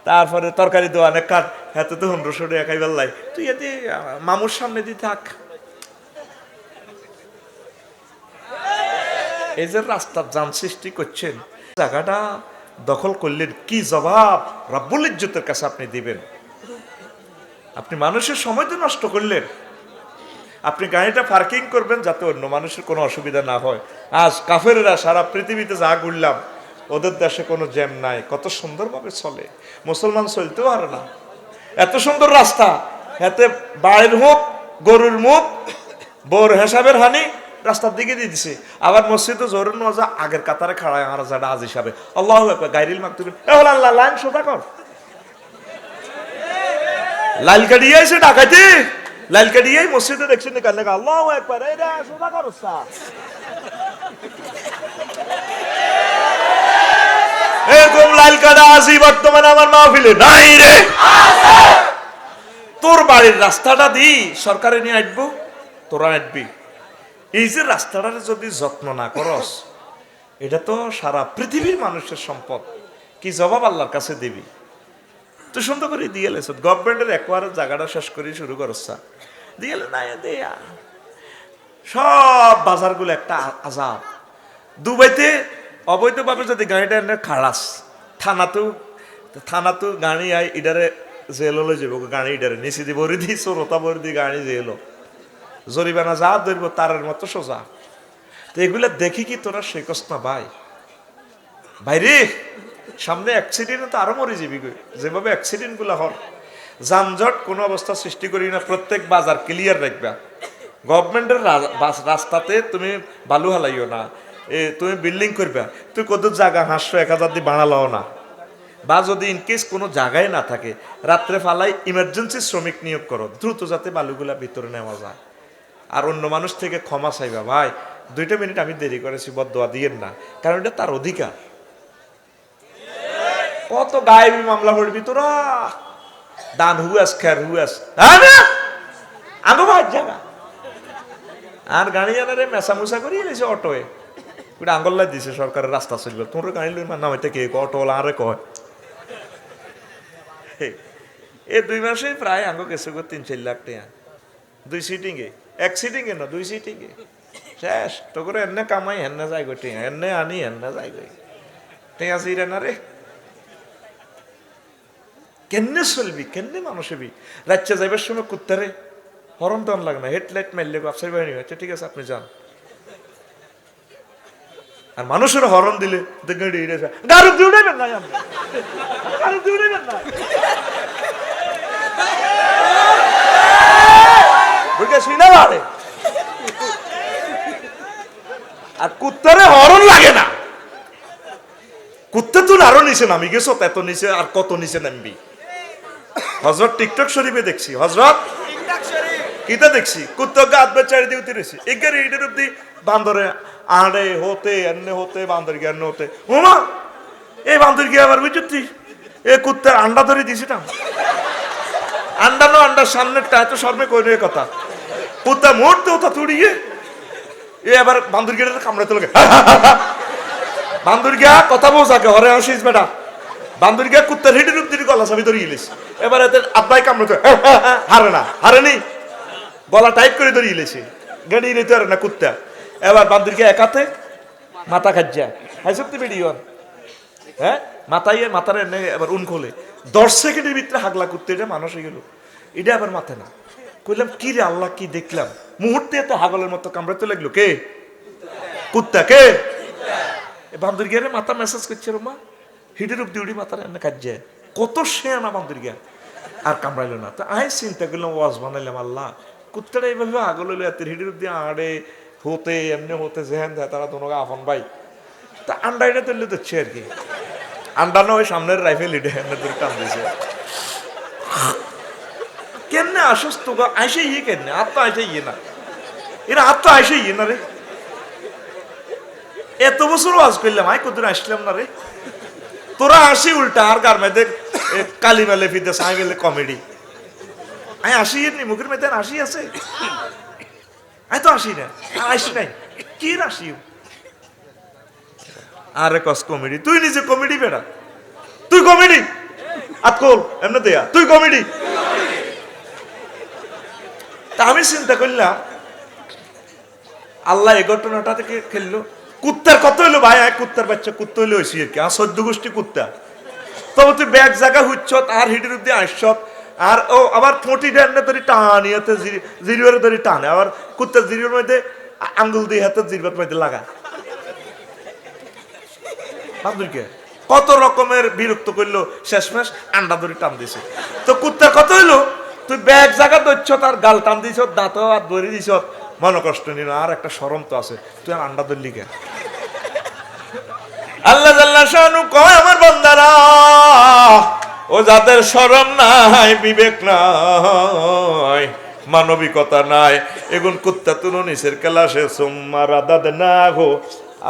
[SPEAKER 1] তারপরে তরকারি দোয়ান এক কাঠ, হাতে তো ১৫০০ টাকা খাইবার লাই, তুই এতে মামুর সামনে দিয়ে থাক। এই যে রাস্তার জাম সৃষ্টি করছেন, জায়গাটা দখল করলেন, কি জবাব রব্বুল ইজ্জতের কাছে আপনি দিবেন? আপনি মানুষের সময় তো নষ্ট করলেন। আপনি গাড়িটা পার্কিং করবেন যাতে অন্য মানুষের কোনো অসুবিধা না হয়। আজ কাফেররা সারা পৃথিবীতে যা ঘুরলাম, ওদের দেশে কোনো জ্যাম নাই, কত সুন্দরভাবে চলে। মুসলমান চলতেও পারে না, এত সুন্দর রাস্তা, এতে বাড়ির মুখ, গরুর মুখ, বোর হিসাবের হানি রাস্তার দিকে দিয়ে দিছে। আবার মসজিদে জোরের নজা আগের কাতারে খাড়ায় আর যাটা আজ হিসাবে আল্লাহু আকবার গাইরিল মাকতুবিন এ হল আল্লাহ লাইন সোজা কর। লাল কাটিয়ে এসে ডাকাইতে, লাল কাটিয়ে মসজিদে দেখছেন কান লাগা আল্লাহু আকবার এই রে সোজা কর। এরকম লাল কাটা আসি বর্তমানে আমার মাহফিলে নাই রে। তোর বাড়ির রাস্তাটা দি সরকারে নিয়ে আসবো, তোরা আসবি। এই যে রাস্তাটার যদি যত্ন না করস, এটা তো সারা পৃথিবীর মানুষের সম্পদ, কি জবাব আল্লাহর কাছে দিবি? তো সুন্দর করে দিয়ে লেছ গভর্নমেন্টের একবার জায়গাটা শেষ করে শুরু করছা দিয়ে না দেয়া সব বাজারগুলো একটা আজাব। দুবাইতে অবৈধভাবে যদি গাড়িটা এনে খাড়াস, থানাতেও গাড়ি আই ইডারে জেল হলে যাব, গাড়ি ইডারে নিচে দি ভরি দি চোরতা ভরি দি গাড়ি জেল, জরিমানা যা ধরবো তারের মতো সোজা। তো এগুলা দেখি কি তোরা শেখস না ভাই? ভাইরে সামনে অ্যাক্সিডেন্ট তো আরো মরে যাবি, যেভাবে অ্যাক্সিডেন্ট গুলা হল। যানজট কোনো অবস্থা সৃষ্টি করি না, প্রত্যেক বাজার ক্লিয়ার রাখবা। গভর্নমেন্টের রাস্তাতে তুমি বালু হালাইও না, তুমি বিল্ডিং করবা, তুই কত জায়গা ৫০০-১০০০ দিয়ে বানালাও না। বা যদি ইনকেস কোনো জায়গায় না থাকে, রাত্রে ফালাই ইমার্জেন্সি শ্রমিক নিয়োগ করো, দ্রুত যাতে বালুগুলা ভিতরে নেওয়া যায়। আর অন্য মানুষ থেকে ক্ষমা চাইবা, ভাই ২টা মিনিট আমি দেরি করেছি বদদোয়া দিয়েন না, কারণ এটা তার অধিকার। কত গায়েবী মামলা পড়বি তোরা, দান হুয়াস খের হুয়াস আগে ভাই জায়গা। আর গাড়ি জানারে মেশা মুসা করিয়ে এসে অটোয়ে ওটা আঙ্গল্লাই দিছে সরকারের রাস্তা চলবে, তোর গাড়ি লই নামাইতে কে অটোওয়ালা আরে কয়। এই ২ মাসে প্রায় আঙ্গ গেছে ৩-৪ লাখ টাকা ২ সিটিংয়ে, ১ সিটিংয়ে না ২ সিটিংয়ে শেষ। তো করে এনে কামাই হেন্না যাই গো, টিয়া এনে আনি হেন্না যাই গো, টিয়া চিরে না রে। কেমনে চলবি, কেমনে মানুষ হবি? রাজ্যে যাইবার সময় কুত্তারে হরন টান লাগে না, হেডলাইট মারলে ব্যবসায়ী বাহিনী হচ্ছে, ঠিক আছে আপনি যান। আর মানুষের হরন দিলে গাড়ি দিয়ে উঠাইবেন না, গাড়ি দিয়ে উঠাইবেন না, আর কুত্তারে হরন লাগে না। কুত্তা তুই আরো নিচে নামি গেছো, এত নিচে আর কত নিচে নামবি? হজরত টিকটক শরীফে দেখছি, হজরত কিতা দেখছি, কুত্তা গাত বেচারি দিয়ে উঠেছি এগারে ইটের অব্দি বান্দরে আড়ে হতে এনে হতে বান্দর গিয়ে এনে হতে ওমা এই বান্দর গিয়ে আবার বুঝছি এ কুত্তার আন্ডা ধরে দিছি না, আন্ডা নো আন্ডার সামনেরটা এত শর্মে কই রে কথা, কুত্তা মরতে ওটা তুড়িয়ে এ আবার বান্দর গিয়ে কামড়াতে লাগে, বান্দর গিয়া কথা বোঝাকে হরে আসিস বেটা, বান্দর গিয়া কুত্তার হিডের অব্দি গলা চাবি ধরে ইলিস, এবার এতে আব্বাই কামড়াতে হারে না, হারেনি গলা টাইট করে ধরে ইলেছে, গাড়ি নিতে পারে না কুত্তা। এবার বান্দরকে একাতে মাথা খাজ্জা হাই সত্যি ভিডিও, হ্যাঁ মাথার এনে এবার উন খোলে 10 সেকেন্ডের ভিতরে হাগলা করতে, এটা মানুষ হয়ে গেল, এটা আবার মাথায় না। কইলাম কি রে আল্লাহ, কি দেখলাম, মুহূর্তে এত হাগলের মতো কামড়াতে লাগলো, কে? কুত্তা। কে? বান্দর গিয়ে মাথা মেসেজ করছে, রোমা হিটের উপর দিয়ে মাথার এনে কাজে, কত শেয়ানা বান্দর গিয়া, আর কামড়াইলো না। তো আমি চিন্তা করলাম, ওয়াজ বানাইলাম, আল্লাহ কুত্তাটা এইভাবে আগল হইলো, এত হিটের উপর দিয়ে আড়ে হতে এমনি হতে যেহেন দেয়, তারা তোমাকে আপন ভাই। তা আন্ডা এটা তুললে দিচ্ছে আর কি, আন্ডা না ওই সামনের রাইফেল ইটে এমনি ধরে টান দিয়েছে। কেমনে আসস তো আইসে ইয়ে, কেমনে আর তো আইসে ইয়ে না, এরা আর তো আইসে ইয়ে না রে, এত বছর ওয়াজ করলাম, আই কতদিন আসলাম না রে, তোরা আসি উল্টা আর গার মেয়েদের কালি মেলে ফিরতে সাই গেলে কমেডি, আমি আসি নি মুখের মেয়েদের আসি আছে, আমি তো আসি না, আসি নাই, কি আসি আরে কস কমেডি, তুই নিজে কমেডি বেড়া, তুই কমেডি আতকল এমনি দেয়া, তুই কমেডি। তা আমি চিন্তা করলাম, আল্লাহ এই ঘটনাটা থেকে খেললো। কুত্তার কত হইলো ভাই, এক কুত্তার বাচ্চা কুত্তা হইলে হয়েছি আর কি, আর 14 গোষ্ঠী কুত্তা। তবে তুই ব্যাগ জায়গা হুচ্ছত আর হিটির উদ্দি আসছত, আর ও আবার ঠোঁটি ডান্না ধরে টানিয়াতে জিরিওর ধরে টানে, আবার কুত্তার জিরিওর মধ্যে আঙ্গুল দিয়ে হাতে জিরবার মধ্যে লাগা, বান্ধবীকে কত রকমের বিরক্ত করলো, শেষমেশ আন্ডা ধরে টান দিছে। তো কুত্তার কত হইলো, তুই ব্যাগ জায়গা দইছ, তার গাল টান দিছ, দাঁত আর ধরে দিছ, মনে কষ্ট নিল, আর একটা শরম তো আছে, তুই আর আন্ডা ধরলি কে? আল্লাহ জাল্লা শানু কয়, আমার বান্দারা ও যাদের শরম নাই, বিবেক নাই, মানবিকতা নাই, এগুন কুত্তা তুনো নিচের ক্লাসে সুম্মা রাদাদনাহু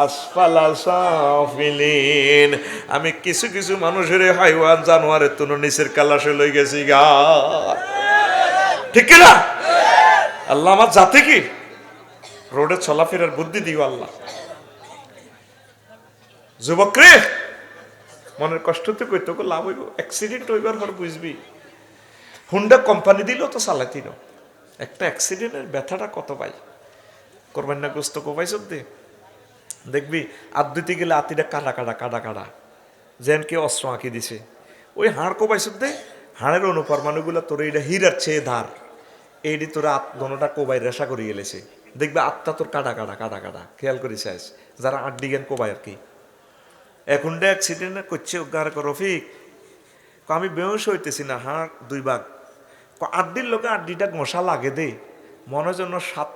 [SPEAKER 1] আসফালা সাফিলিন, আমি কিছু কিছু মানুষের হাইওয়ান জানোয়ারের তুনো নিচের ক্লাসে লই গেছি গা, ঠিক না? আল্লাহ আমার জাতি কি রোডে চলাফেরার বুদ্ধি দিও আল্লাহ। যুবক রে, মনের কষ্ট তো কইতো লাভ হইব, অ্যাক্সিডেন্ট হইবার পর বুঝবি, হুন্ডা কোম্পানি দিল তো চালাতি না, একটা অ্যাক্সিডেন্টের ব্যথাটা কত পাই, করবেন না গোস্ত কোপাইছ দে, দেখবি আদ্যুতি গেলে আতিটা কাটা কাটা কাটা কাটা, যেন কে অস্ত্র আঁকি দিছে, ওই হাড় কোপাইছ দে, হাড়ের অনুপরমাণুগুলো তোর এইটা হীরার চেয়ে ধার, এইটি তোর গণটা কোবাই রেশা করে গেলেছে, দেখবে আত্মা তোর কাটা কাটা কাটা কাটা, খেয়াল করিস যারা আড্ডি জ্ঞান কোবাই আর কি। এখন অ্যাক্সিডেন্ট করছে রফিক, আমি বেহস হইতেছি না, হাড় 2 ভাগ, আড্ডির লোকে আড্ডিটা ঘষা লাগে দে, মনের জন্য 7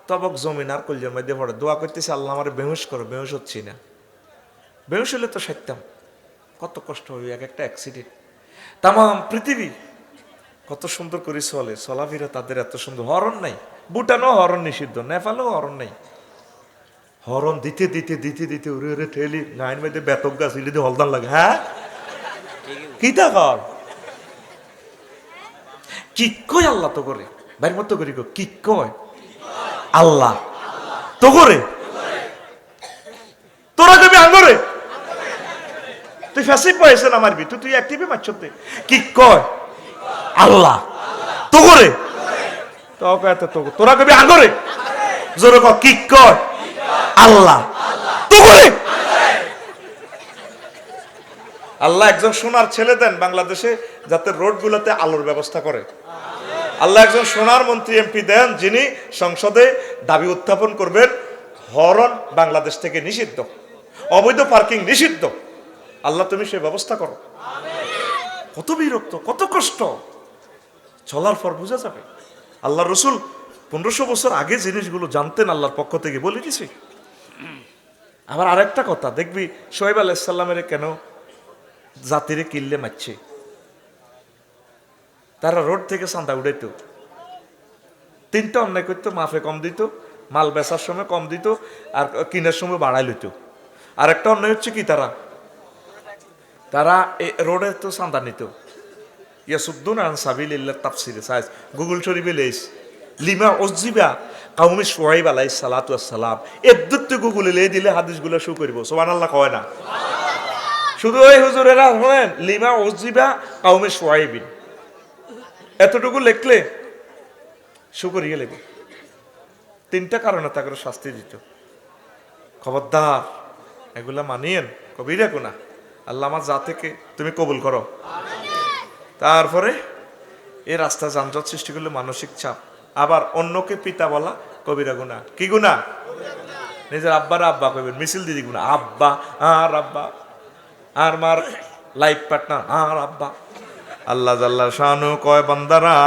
[SPEAKER 1] তবক জমিন আর কলজের মধ্যে পড়ে, দোয়া করতেছি আল্লাহ আমার বেহুশ করো, বেহুশ হচ্ছি না, বেহুশ হলে তো সাইতাম, কত কষ্ট হবে এক একটা অ্যাক্সিডেন্ট। তাম পৃথিবী কত সুন্দর করে চলে, চলাফেরা তাদের এত সুন্দর, হরণ নাই, ভুটানও হরণ নিষিদ্ধ, নেপালেও হরণ নাই, হরণ দিতে দিতে দিতে দিতে উড়ে উড়ে ঠেলি গায়ের মধ্যে বেতক গাছ ইলে দিয়ে হলদান লাগে, হ্যাঁ কি কর কি কয় আল্লাহ তো করে বাইর মতো করি, কি কয় আল্লাহ তো করে, তোরা কবি আঙ্গরে তুই ফ্যাসি পয়সা না মারবি, তুই অ্যাক্টিভে মারছতে, কি কয় আল্লাহ তো করে, তোরা কবি আঙ্গরে জোরে ক, কি কয় আল্লাহ তো করে। আল্লাহ একজন সোনার ছেলে দেন বাংলাদেশে, যাতে রোড গুলোতে আলোর ব্যবস্থা করে। আল্লাহ একজন সোনার মন্ত্রী এমপি দেন, যিনি সংসদে দাবি উত্থাপন করবেন হরন বাংলাদেশ থেকে নিষিদ্ধ, অবৈধ পার্কিং নিষিদ্ধ। আল্লাহ তুমি সে ব্যবস্থা করো। কত বিরক্ত, কত কষ্ট, চলার পর বোঝা যাবে। আল্লাহ রসুল 1500 বছর আগে জিনিসগুলো জানতেন, আল্লাহর পক্ষ থেকে বলে দিছি। আবার আরেকটা কথা দেখবি, শোয়েব আলাইহিস সালামের কেন জাতিরে কিল্লে মারছে, তারা রোড থেকে চাঁদা উড়াইতো, 3টা অন্যায় করতো, মাফে কম দিত, মাল বেচার সময় কম দিত, আর কিনার সময় বাড়াই লইত। আর একটা অন্যায় হচ্ছে কি, তারা রোডে তো চাঁদা নিত। ইয়াসুদ্দুন আন সাবিলিল্লাহ তাফসিরে সাইজ গুগল শরীফে লেইস লিমা ওজিবা কাউমি শুআইব আলাইহিস সালাতু ওয়াস সালাম, এদ্দুত গুগলে লে দিলে হাদিসগুলো শু করব, সুবহানাল্লাহ কয় না। শুধু ওই হুজুরেরা হলেন লিমা ওজিবা কাউমি শুআইবিন, এতটুকু লিখলে শু করিয়ে লেগে। তিনটা কারণে তাকে শাস্তি দিত। খবরদার এগুলা মানিয়েন, কবিরা গুনাহ। আল্লাহ আমার জাতিকে তুমি কবুল করো। তারপরে এই রাস্তা যানজট সৃষ্টি করলে মানসিক চাপ। আবার অন্যকে পিতা বলা কবিরা গুনাহ। কি গুনাহ? নিজের আব্বার আব্বা কইবেন, মিছিল দিদি গুনাহ। আব্বা আর আব্বা, আর মার লাইফ পার্টনার আর আব্বা। আল্লাহ জাল্লা শানু কয় বান্দারা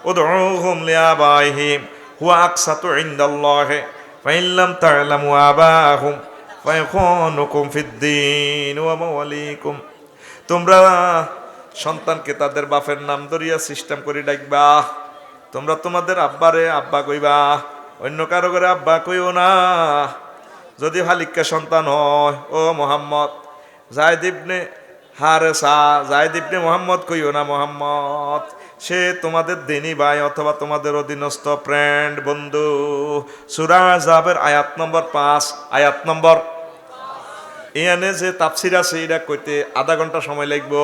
[SPEAKER 1] উদউহুম লিআবাইহিম হুয়া আকসাতু ইনদাল্লাহি ফাইন লাম তা'লামু আবাহুম ফায়াখুনুকুম ফিদ্দীন ওয়া মাওয়ালিকুম। তোমরা সন্তানকে তাদের বাপের নাম ধরিয়া সিস্টেম করে ডাকবা। তোমরা তোমাদের আব্বারে আব্বা কইবা, অন্য কারো করে আব্বা কইও না। যদি হালিকা সন্তান হয়, ও মোহাম্মদ জায়েদ ইবনে হারেসা, জায়েদ ইবনে মোহাম্মদ কইও না মোহাম্মদ। সে তোমাদের দিনী ভাই অথবা তোমাদের অধীনস্থ ফ্রেন্ড, বন্ধু। সূরা আহজাবের আয়াত নম্বর 5, আয়াত নম্বর এখানে যে তাফসির আছে এটা কইতে আধা ঘন্টা সময় লাগবে।